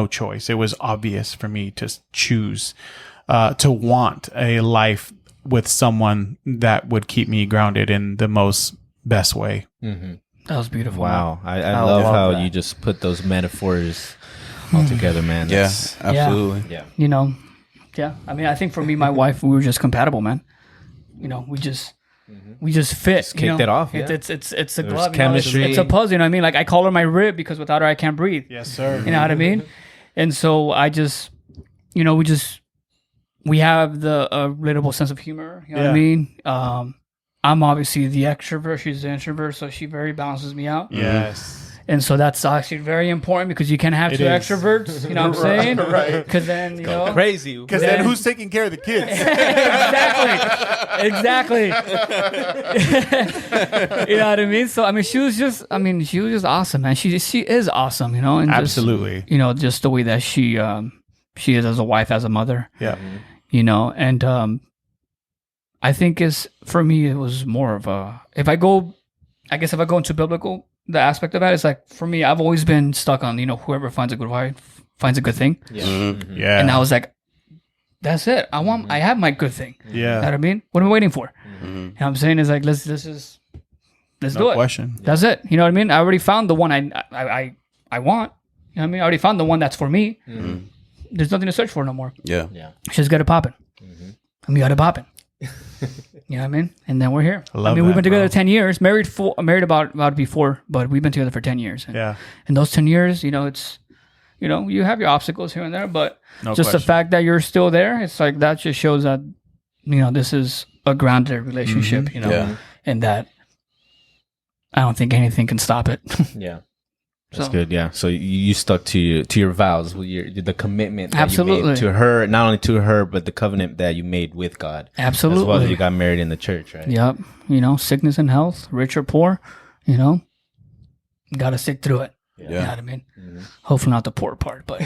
choice. It was obvious for me to choose to want a life with someone that would keep me grounded in the most best way. That was beautiful. Wow. I love how you just put those metaphors all together, man. Yes, absolutely. Yeah. Yeah. I mean, I think for me, my wife, we were just compatible, man. We just fit. Just kicked it off. Yeah. It's a glove. Chemistry. It's a puzzle. You know what I mean? Like, I call her my rib because without her, I can't breathe. Yes, sir. You know what I mean? And so I just, we have the relatable sense of humor. You know what I mean? I'm obviously the extrovert. She's the introvert, so she very balances me out. Yes. And so that's actually very important, because you can't have two extroverts. You know what I'm saying? Right. Because then, crazy. Because then who's taking care of the kids? Exactly. You know what I mean? So, I mean, she was just awesome, man. She is awesome, and Absolutely. Just, just the way that she is as a wife, as a mother. Yeah. And I think for me, it was more of if I go into biblical, the aspect of that is like, for me, I've always been stuck on, whoever finds a good wife finds a good thing. Yeah. And I was like, that's it. I have my good thing. Yeah. You know what I mean? What am I waiting for? You know what I'm saying? Is like, let's do it. Question. That's it. You know what I mean? I already found the one I want. You know what I mean? I already found the one that's for me. There's nothing to search for no more. Yeah. Just got it popping. And we got it popping. You know what I mean? And then we're here. We've been together 10 years, married about before, but we've been together for 10 years. And, and those 10 years, it's, you have your obstacles here and there, but the fact that you're still there, it's like, that just shows that, this is a grounded relationship, and that I don't think anything can stop it. Yeah. That's good, yeah. So you stuck to your vows, the commitment that you made to her, not only to her, but the covenant that you made with God. Absolutely. As well as you got married in the church, right? Yep. Sickness and health, rich or poor, got to stick through it. Yeah. You know what I mean? Hopefully not the poor part, but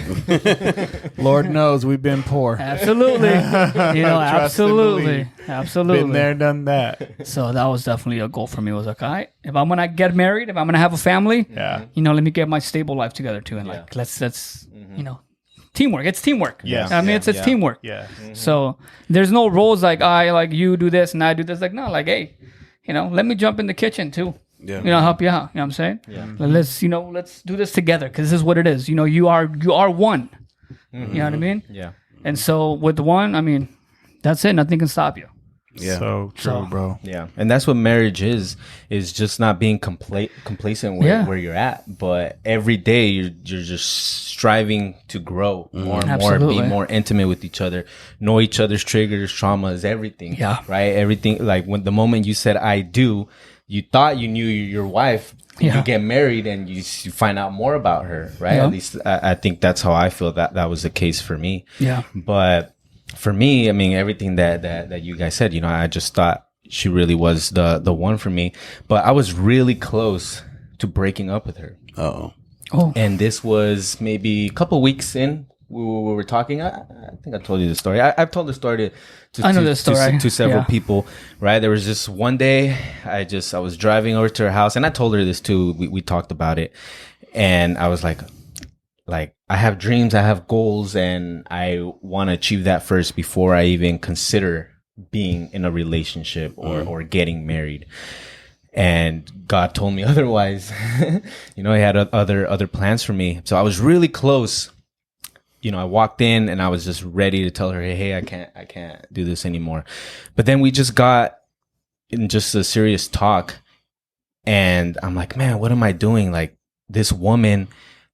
Lord knows we've been poor. Absolutely. Absolutely. Been there, done that. So that was definitely a goal for me. Was like, all right, if I'm gonna get married, if I'm gonna have a family, let me get my stable life together too, and let's teamwork. It's teamwork. Yes. I mean, it's teamwork. Yeah. So there's no roles like you do this and I do this. Like, no, like, hey, let me jump in the kitchen too. Yeah. Help you out. You know what I'm saying? Yeah. Let's do this together, because this is what it is. You are one. You know what I mean? Yeah. And so with one, I mean, that's it. Nothing can stop you. Yeah. So true, bro. Yeah. And that's what marriage is just not being complacent where you're at, but every day you're just striving to grow more and more, be more intimate with each other, know each other's triggers, traumas, everything. Yeah. Right? Everything. Like, when the moment you said I do, you thought you knew your wife. You get married and you find out more about her, right? Yeah. At least I think that's how I feel that was the case for me. Yeah. But for me, I mean, everything that you guys said, I just thought she really was the one for me. But I was really close to breaking up with her. Oh. And this was maybe a couple weeks in. We were talking. I think I told you the story. I've told the story to several people. Right? There was just one day I was driving over to her house, and I told her this too. We talked about it, and I was like I have dreams, I have goals, and I want to achieve that first before I even consider being in a relationship or getting married. And God told me otherwise. He had other plans for me. So I was really close. I walked in and I was just ready to tell her, hey, I can't do this anymore. But then we just got in just a serious talk, and I'm like, man, what am I doing? Like, this woman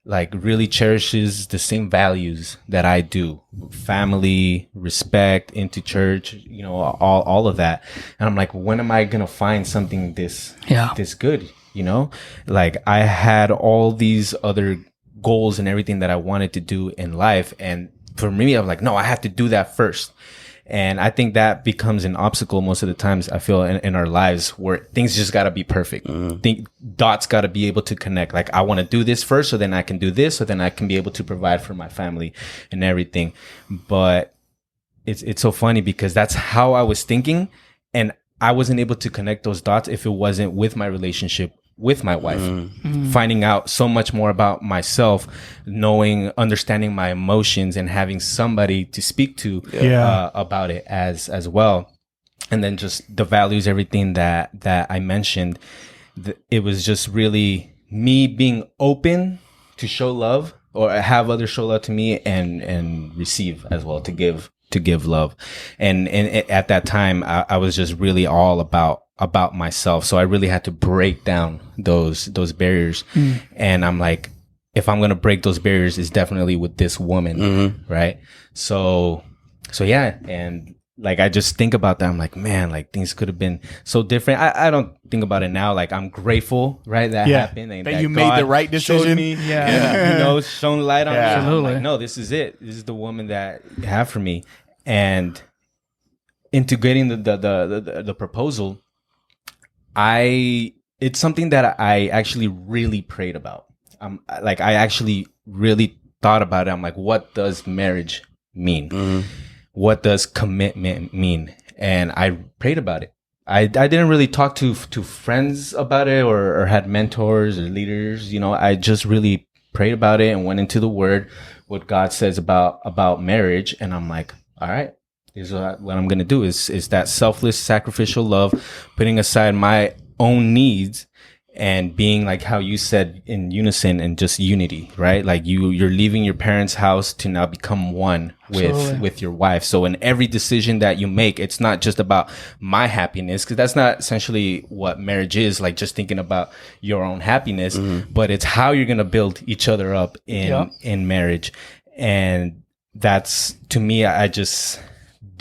like really cherishes the same values that I do: family, respect, into church, you know, all of that. And I'm like, when am I gonna find something this good? You know, like, I had all these other goals and everything that I wanted to do in life, and for me, I was like, no, I have to do that first. And I think that becomes an obstacle most of the times, I feel, in our lives, where things just got to be perfect. Dots got to be able to connect. Like, I want to do this first, so then I can do this, so then I can be able to provide for my family and everything. But it's so funny because that's how I was thinking. And I wasn't able to connect those dots if it wasn't with my relationship with my wife, finding out so much more about myself, understanding my emotions, and having somebody to speak to about it as well. And then just the values, everything that I mentioned, it was just really me being open to show love, or have others show love to me, and receive as well, to give love. And at that time, I was just really all about myself. So I really had to break down those barriers. And I'm like, if I'm going to break those barriers, it's definitely with this woman. Right. So yeah. And like, I just think about that. I'm like, man, like, things could have been so different. I don't think about it now. Like, I'm grateful, right, that happened. And that you made the right decision. Me, you know, shone light on me. Absolutely. I'm like, no, this is it. This is the woman that you have for me. And integrating the proposal, it's something that I actually really prayed about. Like, I actually really thought about it. I'm like, what does marriage mean? What does commitment mean? And I prayed about it. I didn't really talk to friends about it, or had mentors or leaders. You know, I just really prayed about it and went into the Word, what God says about marriage. And I'm like, all right, here's what I'm going to do is that selfless, sacrificial love, putting aside my own needs, and being, like how you said, in unison and just unity, right? Like, you're leaving your parents' house to now become one with your wife. So in every decision that you make, it's not just about my happiness, because that's not essentially what marriage is, like just thinking about your own happiness, but it's how you're going to build each other up in marriage. And that's, to me, I just,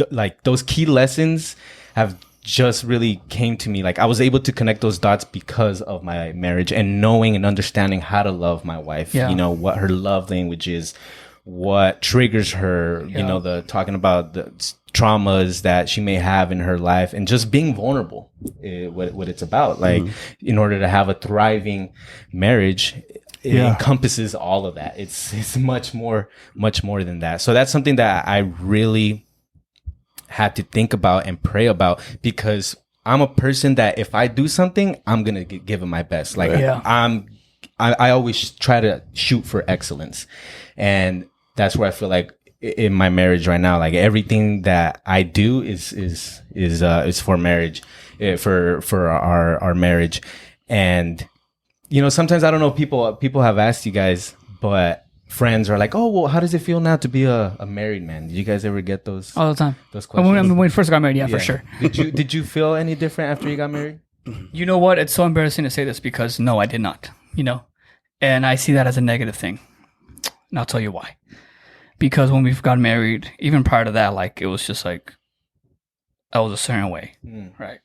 like, those key lessons have just really came to me. Like, I was able to connect those dots because of my marriage, and knowing and understanding how to love my wife, you know, what her love language is, what triggers her, you know, talking about the traumas that she may have in her life, and just being vulnerable, what it's about. Like, in order to have a thriving marriage, it encompasses all of that. It's much more than that. So that's something that I really had to think about and pray about, because I'm a person that if I do something, I'm gonna give it my best. Like, I always try to shoot for excellence, and that's where I feel like in my marriage right now, like, everything that I do is for marriage, for our marriage. And, you know, sometimes, I don't know, people have asked you guys, but friends are like, oh, well, how does it feel now to be a married man? Did you guys ever get those all the time? Those questions. When we first got married, for sure. Did you feel any different after you got married? You know what? It's so embarrassing to say this, because no, I did not. You know, and I see that as a negative thing. And I'll tell you why. Because when we got married, even prior to that, like, it was just like, I was a certain way, right?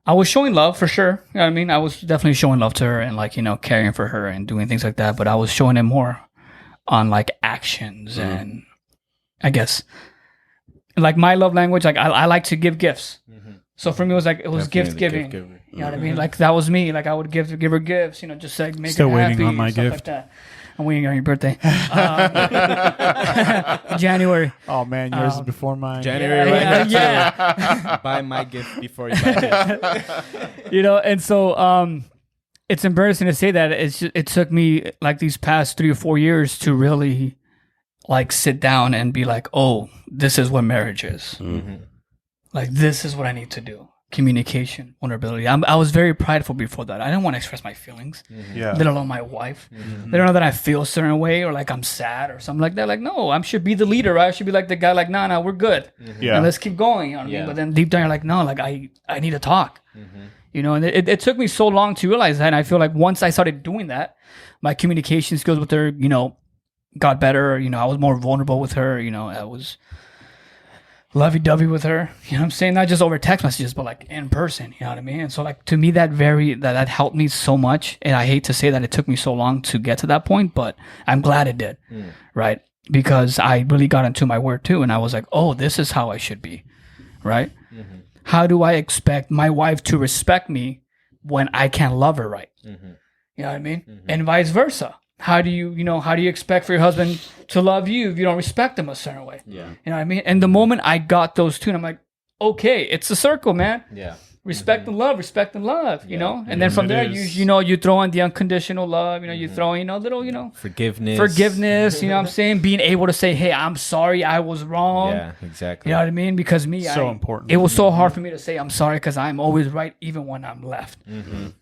I was showing love for sure. You know what I mean? I was definitely showing love to her, and, like, you know, caring for her and doing things like that. But I was showing it more on, like, actions, and I guess, like, my love language, like, I like to give gifts. So for me, it was gift giving. You know what I mean? Like, that was me. Like, I would give her gifts. You know, just like make Still her happy. waiting on my stuff gift. Like that. I'm waiting on your birthday. January. Oh man, yours is before mine. January, Yeah. Buy my gift before you buy his. You know, and so it's embarrassing to say that. It took me, like, these past 3 or 4 years to really, like, sit down and be like, oh, this is what marriage is. Like, this is what I need to do. communication, vulnerability. I was very prideful before that. I didn't want to express my feelings, let alone my wife. They don't know that I feel a certain way or like I'm sad or something like that. Like, no, I should be the leader, right? I should be like the guy, like, nah, we're good. And let's keep going. You know what I mean? But then deep down, you're like, no, like I need to talk. You know, and it took me so long to realize that. And I feel like once I started doing that, my communication skills with her, you know, got better. You know, I was more vulnerable with her. You know, I was lovey-dovey with her. You know what I'm saying? Not just over text messages, but like in person. You know what I mean? And so like to me, that helped me so much. And I hate to say that it took me so long to get to that point, but I'm glad it did. Right? Because I really got into my word too. And I was like, oh, this is how I should be. Right? How do I expect my wife to respect me when I can't love her right? You know what I mean? And vice versa. How do you expect for your husband to love you if you don't respect him a certain way? You know what I mean? And the moment I got those two, and I'm like, okay, it's a circle, man. Respect and love, you know? And then from there, you throw in the unconditional love, you know, you throw in, little, forgiveness, you know what I'm saying? Being able to say, hey, I'm sorry, I was wrong. Yeah, exactly. You know what I mean? Because important. It was so hard for me to say I'm sorry because I'm always right, even when I'm left. And,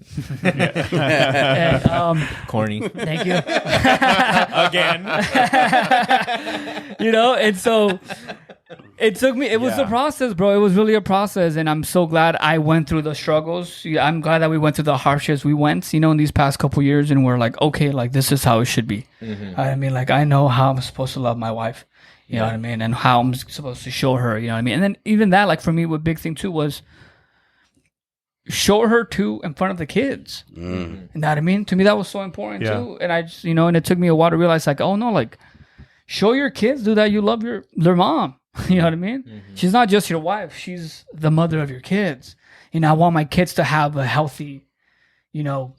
Corny. thank you. Again. You know, and so it took me, it was a process, bro. It was really a process. And I'm so glad I went through the struggles. I'm glad that we went through the hardships we went, you know, in these past couple years. And we're like, okay, like this is how it should be. I mean, like I know how I'm supposed to love my wife, you know what I mean? And how I'm supposed to show her, you know what I mean? And then even that, like for me, what big thing too was show her too in front of the kids. You know what I mean? To me, that was so important too. And I just, you know, and it took me a while to realize like, oh no, like show your kids, that you love their mom. You know what I mean? She's not just your wife. She's the mother of your kids. You know, I want my kids to have a healthy, you know,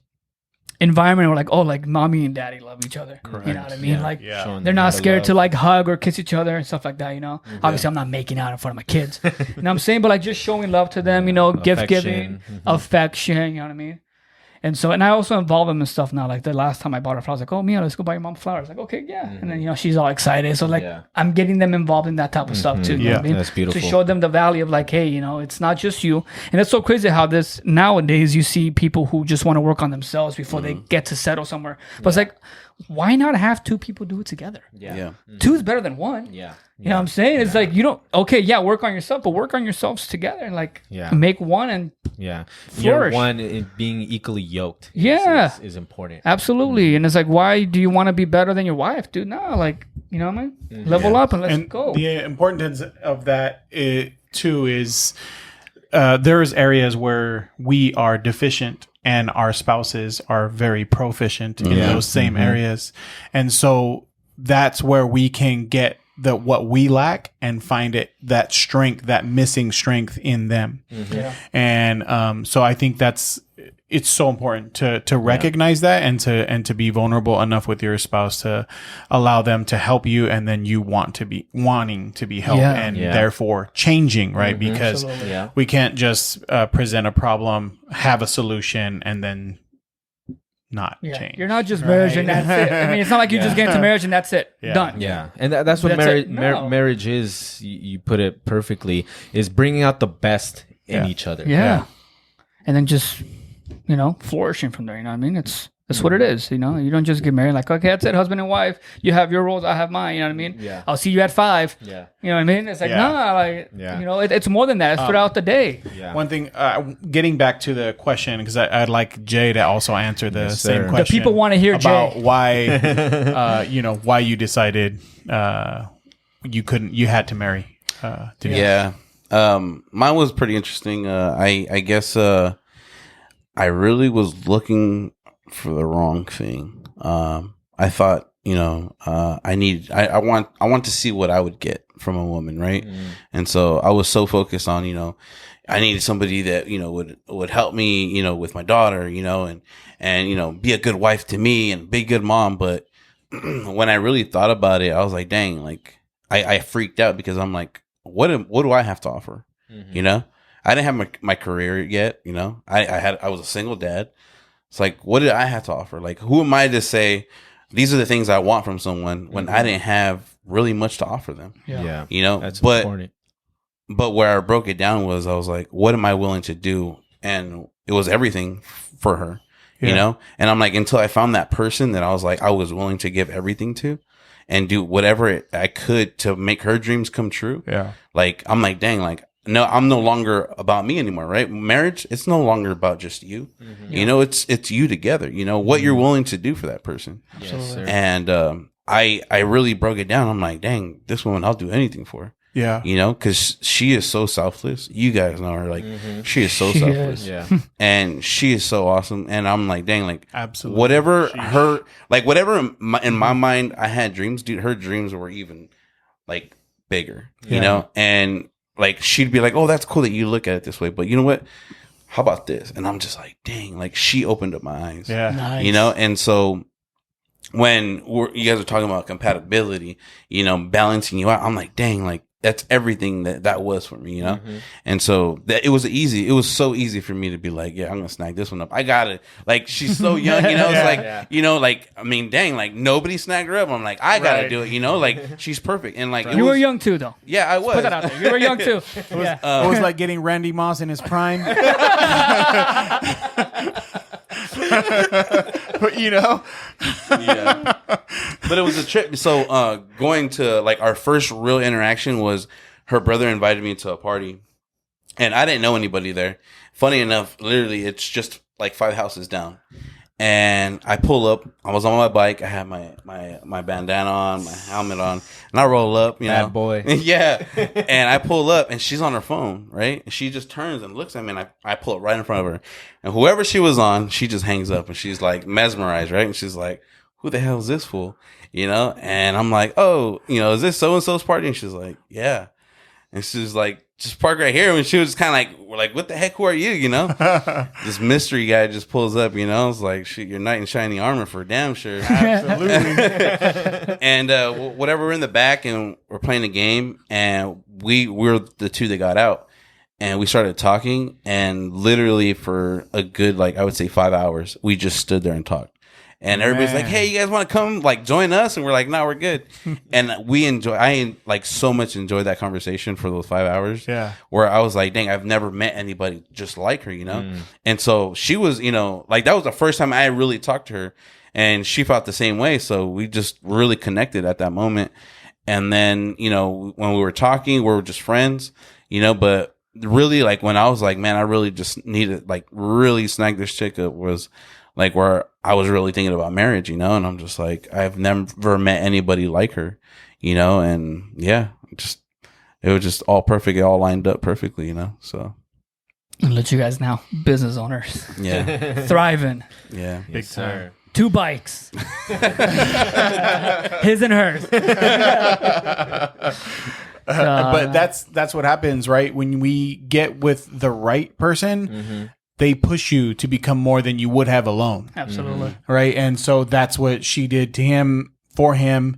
environment where like, oh, like mommy and daddy love each other. Correct. You know what I mean? Like they're not scared to like hug or kiss each other and stuff like that, you know? Obviously, I'm not making out in front of my kids. You know what I'm saying? But like just showing love to them, you know, gift giving, affection, you know what I mean? And so, and I also involve them in stuff now. Like the last time I bought her flowers, like, oh, Mia, let's go buy your mom flowers. Like, okay, yeah. And then, you know, she's all excited. So like, I'm getting them involved in that type of stuff too. You know what I mean? That's beautiful. To show them the value of like, hey, you know, it's not just you. And it's so crazy how this nowadays you see people who just want to work on themselves before they get to settle somewhere. But it's like, why not have two people do it together? Two is better than one. You know what I'm saying? It's like, you don't, work on yourself, but work on yourselves together and like make one and flourish. You're one in being equally yoked is important. Absolutely. And it's like, why do you want to be better than your wife, dude? No, like, you know what I mean? Level up and let's go. The importance of that too is there's areas where we are deficient and our spouses are very proficient in those same areas. And so that's where we can get what we lack and find that strength, that missing strength in them. And so I think it's so important to recognize that and to be vulnerable enough with your spouse to allow them to help you, and then you wanting to be helped and therefore changing, right? Because we can't just present a problem, have a solution, and then not change. You're not just marriage and that's it. I mean, it's not like you just get into marriage and that's it. Done. Yeah. And that's what marriage is. You put it perfectly, is bringing out the best in each other. Yeah. And then just, you know, flourishing from there. You know what I mean? That's what it is. You know, you don't just get married like, okay, that's it, husband and wife. You have your roles, I have mine. You know what I mean? Yeah. I'll see you at 5. Yeah. You know what I mean? It's like, you know, it's more than that. It's throughout the day. Yeah. One thing, getting back to the question, because I'd like Jay to also answer the same question. The people want to hear about Jay. Why, why you decided you had to marry. Mine was pretty interesting. I guess I really was looking for the wrong thing. I thought, I want to see what I would get from a woman, right? And so I was so focused on, I needed somebody that, would help me, with my daughter, and be a good wife to me and be a good mom. But when I really thought about it, I was like, dang, like I freaked out because I'm like, what do I have to offer? I didn't have my career yet, I was a single dad. It's like, what did I have to offer? Like, who am I to say these are the things I want from someone when I didn't have really much to offer them? Yeah. That's but important. but where I broke it down was I was like, what am I willing to do? And it was everything for her, you know? And I'm like, until I found that person that I was like, I was willing to give everything to and do whatever I could to make her dreams come true. Yeah. Like, I'm like, dang, like, no, I'm no longer about me anymore, right? Marriage, it's no longer about just you. You know, it's you together, you know, what you're willing to do for that person. Yes, sir. And I really broke it down. I'm like, dang, this woman, I'll do anything for her. Yeah. You know, because she is so selfless. You guys know her. Like, she is so selfless. Yeah. And she is so awesome. And I'm like, dang, like, Absolutely. whatever whatever in my mind I had dreams, dude, her dreams were even, like, bigger, you know? And, like, she'd be like, oh, that's cool that you look at it this way. But you know what? How about this? And I'm just like, dang, like, she opened up my eyes. Yeah. Nice. You know? And so when you guys are talking about compatibility, you know, balancing you out, I'm like, dang, like, that's everything that was for me, you know? And so it was so easy for me to be like, yeah, I'm going to snag this one up. I got it. Like, she's so young, you know? It's like, you know, like, I mean, dang, like, nobody snagged her up. I'm like, I got to do it, you know? Like, she's perfect. And like, You were young too, though. Yeah, I was. Put that out there. You were young too. It was like getting Randy Moss in his prime. You know? Yeah. But it was a trip. So going to like our first real interaction was her brother invited me to a party and I didn't know anybody there. Funny enough, literally it's just like 5 houses down. And I pull up. I was on my bike. I had my bandana on, my helmet on, and I roll up. You know, Bad boy. Yeah. And I pull up, and she's on her phone, right? And she just turns and looks at me, and I pull up right in front of her. And whoever she was on, she just hangs up, and she's like mesmerized, right? And she's like, "Who the hell is this fool?" You know? And I'm like, "Oh, you know, is this so and so's party?" And she's like, "Yeah." And she's like, "Just park right here." And she was kind of like, "We're like, what the heck? Who are you?" You know, this mystery guy just pulls up. You know, it's like, "Shit, your knight in shining armor for damn sure." Absolutely. And whatever, we're in the back and we're playing a game, and we're the two that got out, and we started talking, and literally for a good, like, I would say 5 hours, we just stood there and talked. And everybody's like, "Hey, you guys want to come like join us?" And we're like, "No, we're good." And I like so much enjoyed that conversation for those 5 hours. Yeah. Where I was like, dang, I've never met anybody just like her, you know? And so she was, you know, like that was the first time I really talked to her, and she felt the same way. So we just really connected at that moment. And then, you know, when we were talking, we were just friends, you know, but really like when I was like, man, I really just needed like really snag this chick up was like where I was really thinking about marriage, you know, and I'm just like, I've never met anybody like her, you know, and yeah, it was just all perfect. It all lined up perfectly, you know, so. I'll let you guys now, business owners, Yeah. Thriving. Yeah. Big time. 2 bikes. His and hers. But that's what happens, right? When we get with the right person, they push you to become more than you would have alone. Absolutely. Right. And so that's what she did to him, for him,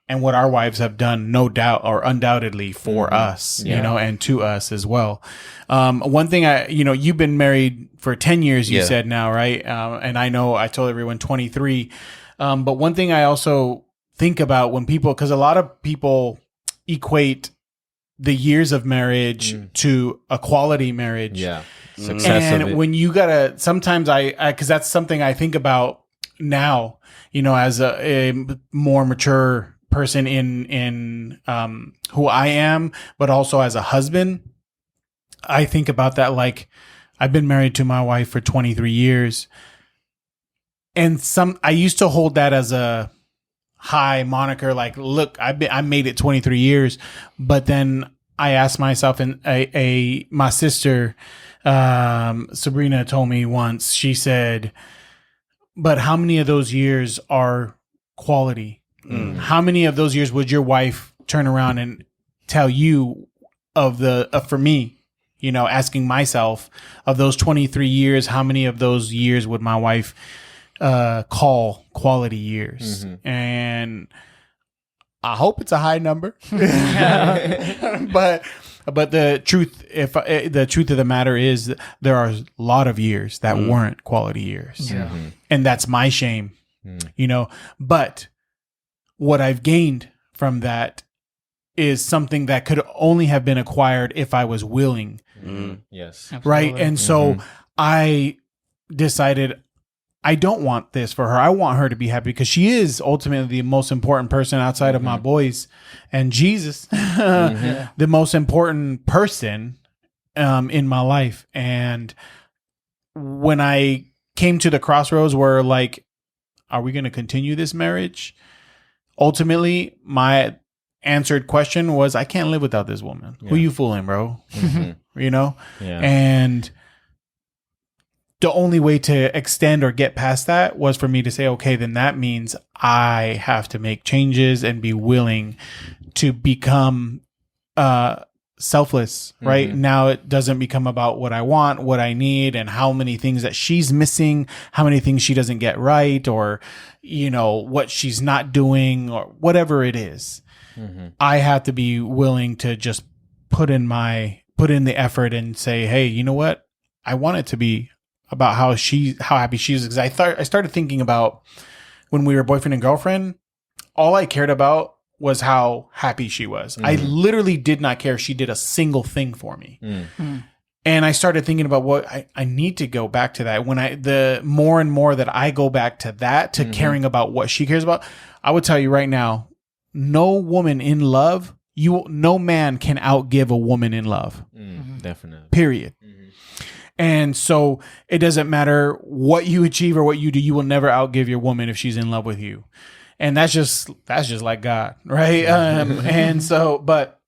and what our wives have done, no doubt or undoubtedly for us, you know, and to us as well. One thing you've been married for 10 years, you said now, right? And I know I told everyone 23. But one thing I also think about when because a lot of people equate the years of marriage to a quality marriage. Yeah. Success And of it. when you sometimes because that's something I think about now, you know, as a more mature person in who I am, but also as a husband, I think about that. Like, I've been married to my wife for 23 years, and I used to hold that as a high moniker. Like, look, I made it 23 years, but then I asked myself, and my sister, Sabrina, told me once. She said, "But how many of those years are quality? How many of those years would your wife turn around and tell you for me, you know, asking myself, of those 23 years, how many of those years would my wife call quality years?" And I hope it's a high number. But the truth, the truth of the matter is that there are a lot of years that weren't quality years. And that's my shame, you know, but what I've gained from that is something that could only have been acquired if I was willing. Yes. Right. Absolutely. And so I decided I don't want this for her. I want her to be happy because she is ultimately the most important person outside of my boys and Jesus, the most important person in my life. And when I came to the crossroads where like, are we going to continue this marriage? Ultimately, my answered question was, I can't live without this woman. Who you fooling, bro? You know? Yeah. And the only way to extend or get past that was for me to say, okay, then that means I have to make changes and be willing to become selfless, right? Now it doesn't become about what I want, what I need, and how many things that she's missing, how many things she doesn't get right, or, you know, what she's not doing, or whatever it is. I have to be willing to just put in the effort and say, hey, you know what? I want it to be about how happy she is. Because I started thinking about when we were boyfriend and girlfriend, all I cared about was how happy she was. I literally did not care if she did a single thing for me. And I started thinking about what I need to go back to that. The more and more that I go back to that, to caring about what she cares about, I would tell you right now, no woman in love, no man can outgive a woman in love. Definitely. Period. And so it doesn't matter what you achieve or what you do, you will never outgive your woman if she's in love with you. And that's just like God, right? And so, but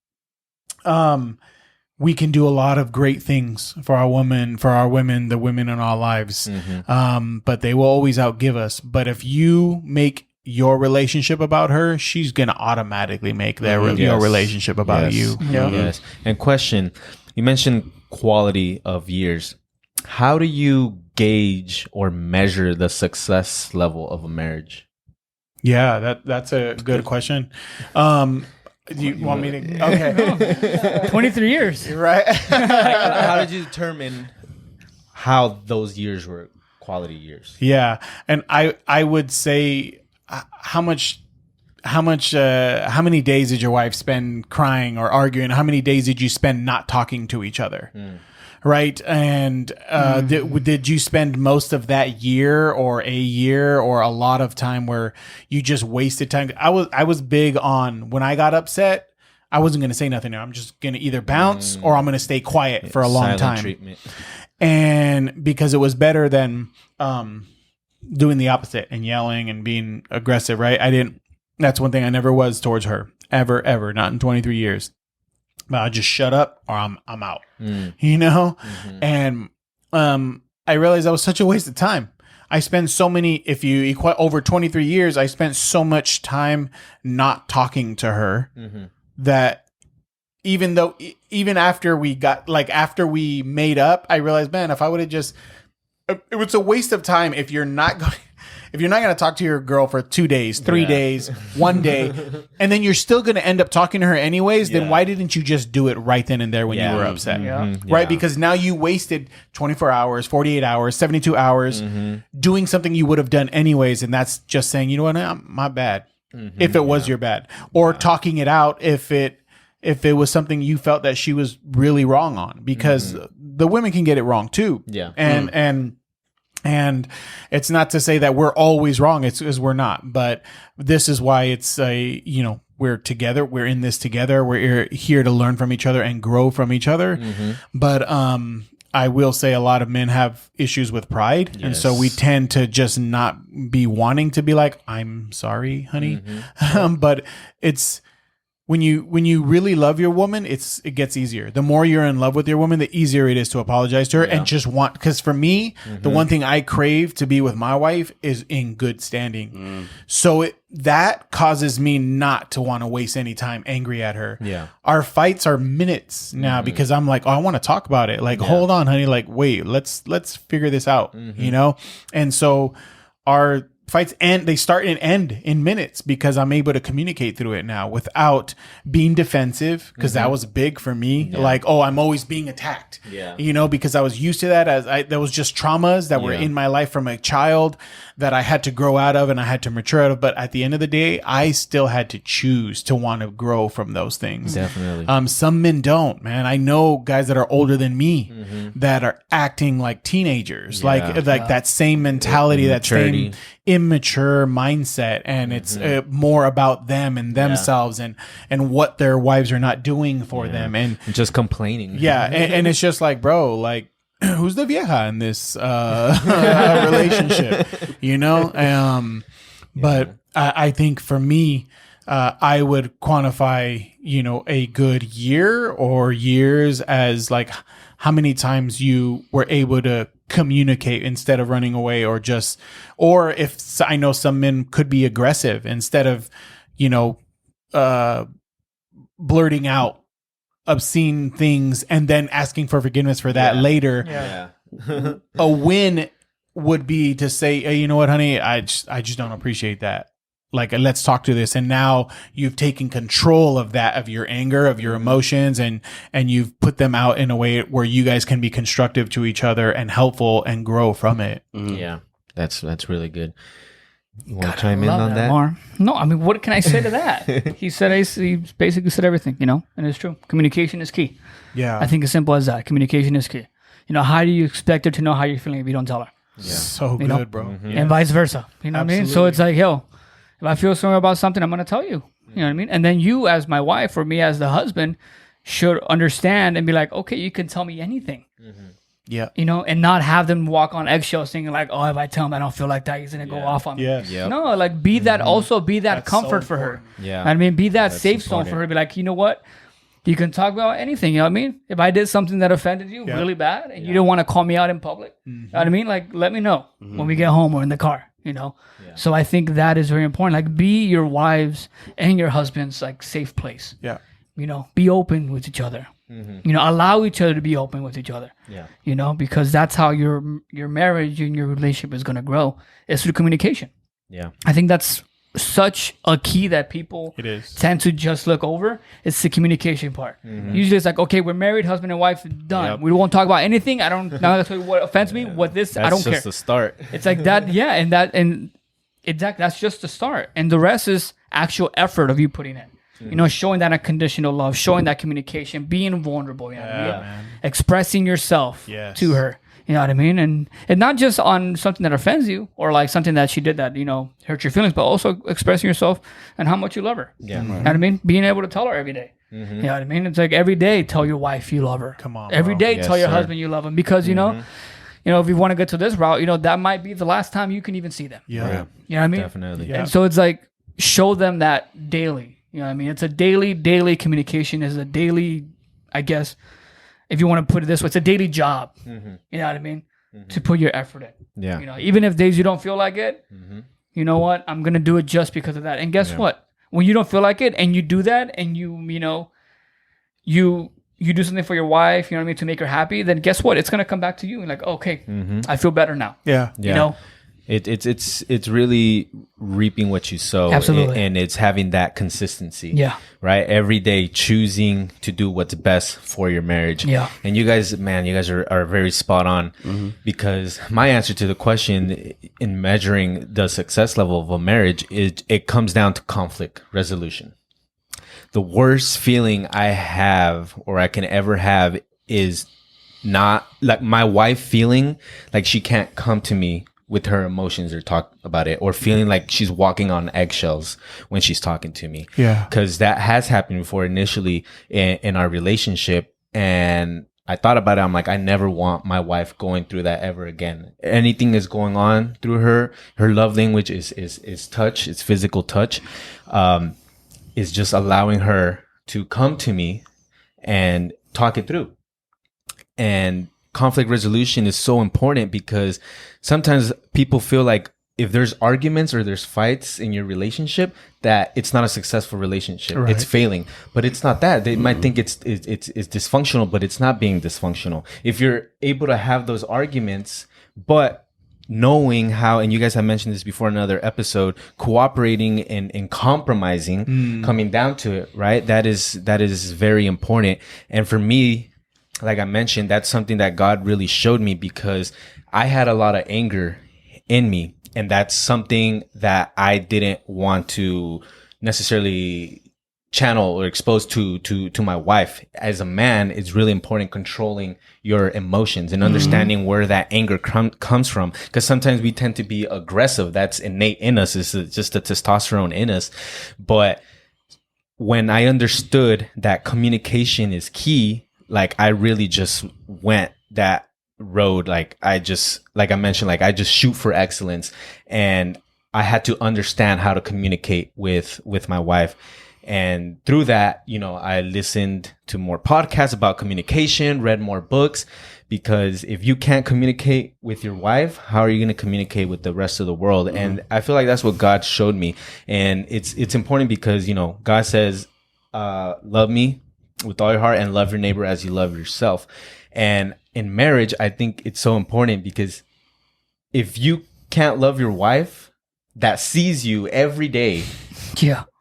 we can do a lot of great things for our women, the women in our lives. But they will always outgive us. But if you make your relationship about her, she's going to automatically make your relationship about you. Yes. And question, you mentioned quality of years. How do you gauge or measure the success level of a marriage? Yeah, that's a good question. Do you want me to? Okay. 23 years. Right. How did you determine how those years were quality years? Yeah. And I would say how many days did your wife spend crying or arguing? How many days did you spend not talking to each other? Right. And did you spend most of that year or a year or a lot of time where you just wasted time? I was big on when I got upset, I wasn't going to say nothing. I'm just going to either bounce or I'm going to stay quiet for a long time. Treatment. And because it was better than doing the opposite and yelling and being aggressive. Right. That's one thing I never was towards her. Ever. Not in 23 years. But I'll just shut up or I'm out. You know? And I realized that was such a waste of time. I spent so many, if you equate over 23 years, I spent so much time not talking to her that even after we made up, I realized, man, if I would have just, it was a waste of time if you're not going to talk to your girl for 2 days, 3 days, 1 day, and then you're still going to end up talking to her anyways, then why didn't you just do it right then and there when you were upset? Right? Because now you wasted 24 hours, 48 hours, 72 hours doing something you would have done anyways, and that's just saying, you know what, my bad. If it was your bad. Or talking it out if it was something you felt that she was really wrong on, because the women can get it wrong too. Yeah. And it's not to say that we're always wrong. It's we're not, but this is why it's we're together. We're in this together. We're here to learn from each other and grow from each other. But I will say a lot of men have issues with pride. Yes. And so we tend to just not be wanting to be like, I'm sorry, honey. But it's, when you really love your woman, it gets easier. The more you're in love with your woman, the easier it is to apologize to her and just because for me, the one thing I crave to be with my wife is in good standing. So that causes me not to want to waste any time angry at her. Yeah. Our fights are minutes now because I'm like, oh, I want to talk about it. Like, hold on, honey. Like, wait, let's figure this out, you know? And so our end. They start and end in minutes because I'm able to communicate through it now without being defensive. Because that was big for me. Like, oh, I'm always being attacked. Yeah, you know, because I was used to that. There was just traumas that were in my life from a child that I had to grow out of and I had to mature out of. But at the end of the day, I still had to choose to want to grow from those things. Definitely. Some men don't, man. I know guys that are older than me that are acting like teenagers, like that same mentality, that same immature mindset, and it's more about them and themselves and what their wives are not doing for them, and just complaining. And it's just like, bro, like, who's the vieja in this relationship, you know? But I think for me, I would quantify, you know, a good year or years as like how many times you were able to communicate instead of running away, or if I know some men could be aggressive instead of, you know, blurting out obscene things and then asking for forgiveness for that later. A win would be to say, hey, you know what, honey, I just don't appreciate that. Like, let's talk to this. And now you've taken control of that, of your anger, of your emotions, and you've put them out in a way where you guys can be constructive to each other and helpful and grow from it. Yeah, that's really good. You want to chime in on that? More. No, I mean, what can I say to that? he basically said everything, you know, and it's true. Communication is key. Yeah. I think it's simple as that. Communication is key. You know, how do you expect her to know how you're feeling if you don't tell her? Yeah. So good, know? Bro. And vice versa. You know what I mean? So it's like, yo, if I feel something about something, I'm going to tell you. You know what I mean? And then you, as my wife, or me as the husband, should understand and be like, okay, you can tell me anything. Yeah. You know, and not have them walk on eggshells thinking like, oh, if I tell him I don't feel like that, he's going to go off on me. No, like be that That's comfort for her. Yeah. I mean, be that safe zone for her. Be like, you know what? You can talk about anything. You know what I mean? If I did something that offended you really bad and you didn't want to call me out in public, you know what I mean? Like, let me know when we get home or in the car, you know? So I think that is very important. Like, be your wives and your husband's like safe place. Yeah. You know, be open with each other. You know, allow each other to be open with each other. Yeah. You know, because that's how your marriage and your relationship is going to grow, is through communication. Yeah. I think that's such a key that people tend to just look over. It's the communication part. Usually it's like, okay, we're married, husband and wife, done. We won't talk about anything. I don't now that's what offends me. What this I don't care. That's just the start. It's like that, and exactly, that's just the start. And the rest is actual effort of you putting in. You know, showing that unconditional love, showing that communication, being vulnerable, you know what I mean? Expressing yourself to her. You know what I mean? And not just on something that offends you or like something that she did that, you know, hurt your feelings, but also expressing yourself and how much you love her. Yeah. You know what I mean? Being able to tell her every day. You know what I mean? It's like every day tell your wife you love her. Come on. Every day tell your husband you love him, because, you know, if you want to get to this route, you know, that might be the last time you can even see them. Yeah. Right. You know what I mean? Definitely. And so it's like, show them that daily. You know what I mean? It's a daily communication, is a daily, I guess, if you want to put it this way, it's a daily job. You know what I mean? To put your effort in. Yeah. You know, even if days you don't feel like it, you know what? I'm going to do it just because of that. And guess what? When you don't feel like it and you do that and you know, you do something for your wife, you know what I mean, to make her happy, then guess what? It's going to come back to you and like, okay, I feel better now. Yeah. You know? It's really reaping what you sow. Absolutely. And it's having that consistency. Yeah. Right? Every day choosing to do what's best for your marriage. Yeah. And you guys are very spot on, because my answer to the question in measuring the success level of a marriage is it comes down to conflict resolution. The worst feeling I have or I can ever have is not like my wife feeling like she can't come to me with her emotions or talk about it, or feeling like she's walking on eggshells when she's talking to me. Yeah. Because that has happened before initially in our relationship. And I thought about it. I'm like, I never want my wife going through that ever again. Anything is going on through her love language is touch. It's physical touch. Is just allowing her to come to me and talk it through. And conflict resolution is so important, because sometimes people feel like if there's arguments or there's fights in your relationship, that it's not a successful relationship. Right. It's failing, but it's not that. They might think it's dysfunctional, but it's not being dysfunctional. If you're able to have those arguments, but knowing how, and you guys have mentioned this before in another episode, cooperating and compromising, coming down to it, right? That is very important. And for me, like I mentioned, that's something that God really showed me, because I had a lot of anger in me. And that's something that I didn't want to necessarily channel or expose to my wife. As a man, it's really important controlling your emotions and understanding where that anger comes from, because sometimes we tend to be aggressive. That's innate in us. It's just the testosterone in us. But when I understood that communication is key, like I really just went that road. Like I mentioned, like I just shoot for excellence, and I had to understand how to communicate with my wife. And through that, you know, I listened to more podcasts about communication, read more books, because if you can't communicate with your wife, how are you going to communicate with the rest of the world? And I feel like that's what God showed me. And it's important because, you know, God says, love me with all your heart and love your neighbor as you love yourself. And in marriage, I think it's so important, because if you can't love your wife that sees you every day,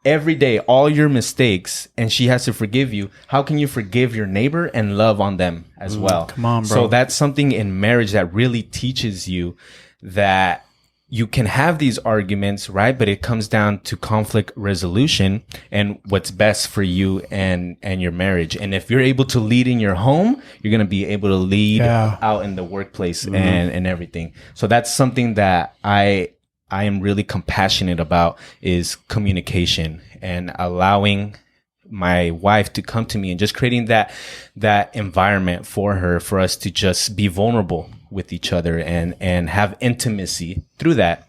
every day, all your mistakes, and she has to forgive you, how can you forgive your neighbor and love on them as well? Come on, bro. So that's something in marriage that really teaches you that you can have these arguments, right? But it comes down to conflict resolution and what's best for you and your marriage. And if you're able to lead in your home, you're going to be able to lead out in the workplace and everything. So that's something that I am really compassionate about, is communication and allowing my wife to come to me and just creating that environment for her, for us to just be vulnerable with each other and have intimacy through that.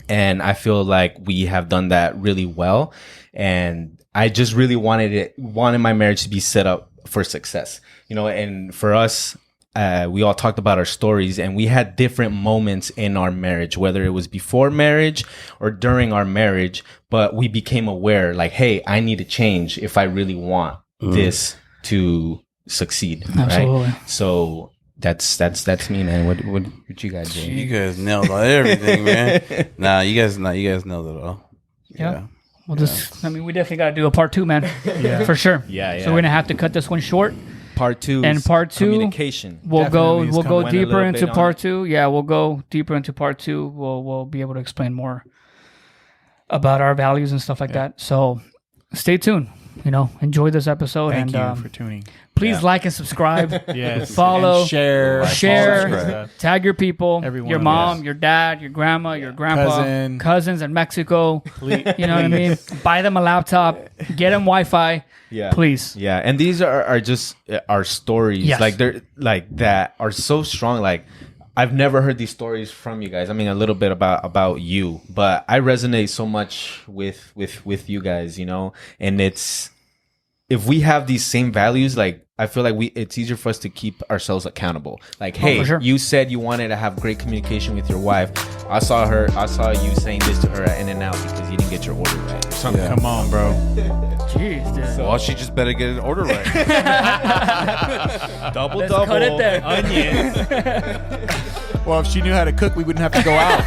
And I feel like we have done that really well. And I just really wanted my marriage to be set up for success, you know. And for us, we all talked about our stories, and we had different moments in our marriage, whether it was before marriage or during our marriage, but we became aware, like, hey, I need to change if I really want this to succeed. Absolutely. Right? So that's me, man. What you guys doing? You guys nailed everything, man. You guys nailed it all. Yeah. Well, we definitely got to do a part 2, man. Yeah, for sure. Yeah. So we're gonna have to cut this one short. Part 2 and part 2 communication. We'll go deeper into part 2. Yeah, we'll go deeper into part 2. We'll be able to explain more about our values and stuff like that. So stay tuned. You know, enjoy this episode. Thank you for tuning. Please like and subscribe. Yes. Follow. And share. Tag your people. Everyone, your mom, your dad, your grandma, your grandpa, cousins in Mexico. Please. You know what I mean? Buy them a laptop. Get them Wi-Fi. Yeah. Please. Yeah. And these are just our stories. Yes. Like they're like that are so strong. Like I've never heard these stories from you guys. I mean, a little bit about you, but I resonate so much with you guys, you know, and if we have these same values, like I feel like it's easier for us to keep ourselves accountable. Like, hey, you said you wanted to have great communication with your wife. I saw you saying this to her at In-N-Out because you didn't get your order right. Or something. Come on, bro. Jeez, dude. Well, she just better get an order right. double. Cut it there. Onions. Well, if she knew how to cook, we wouldn't have to go out.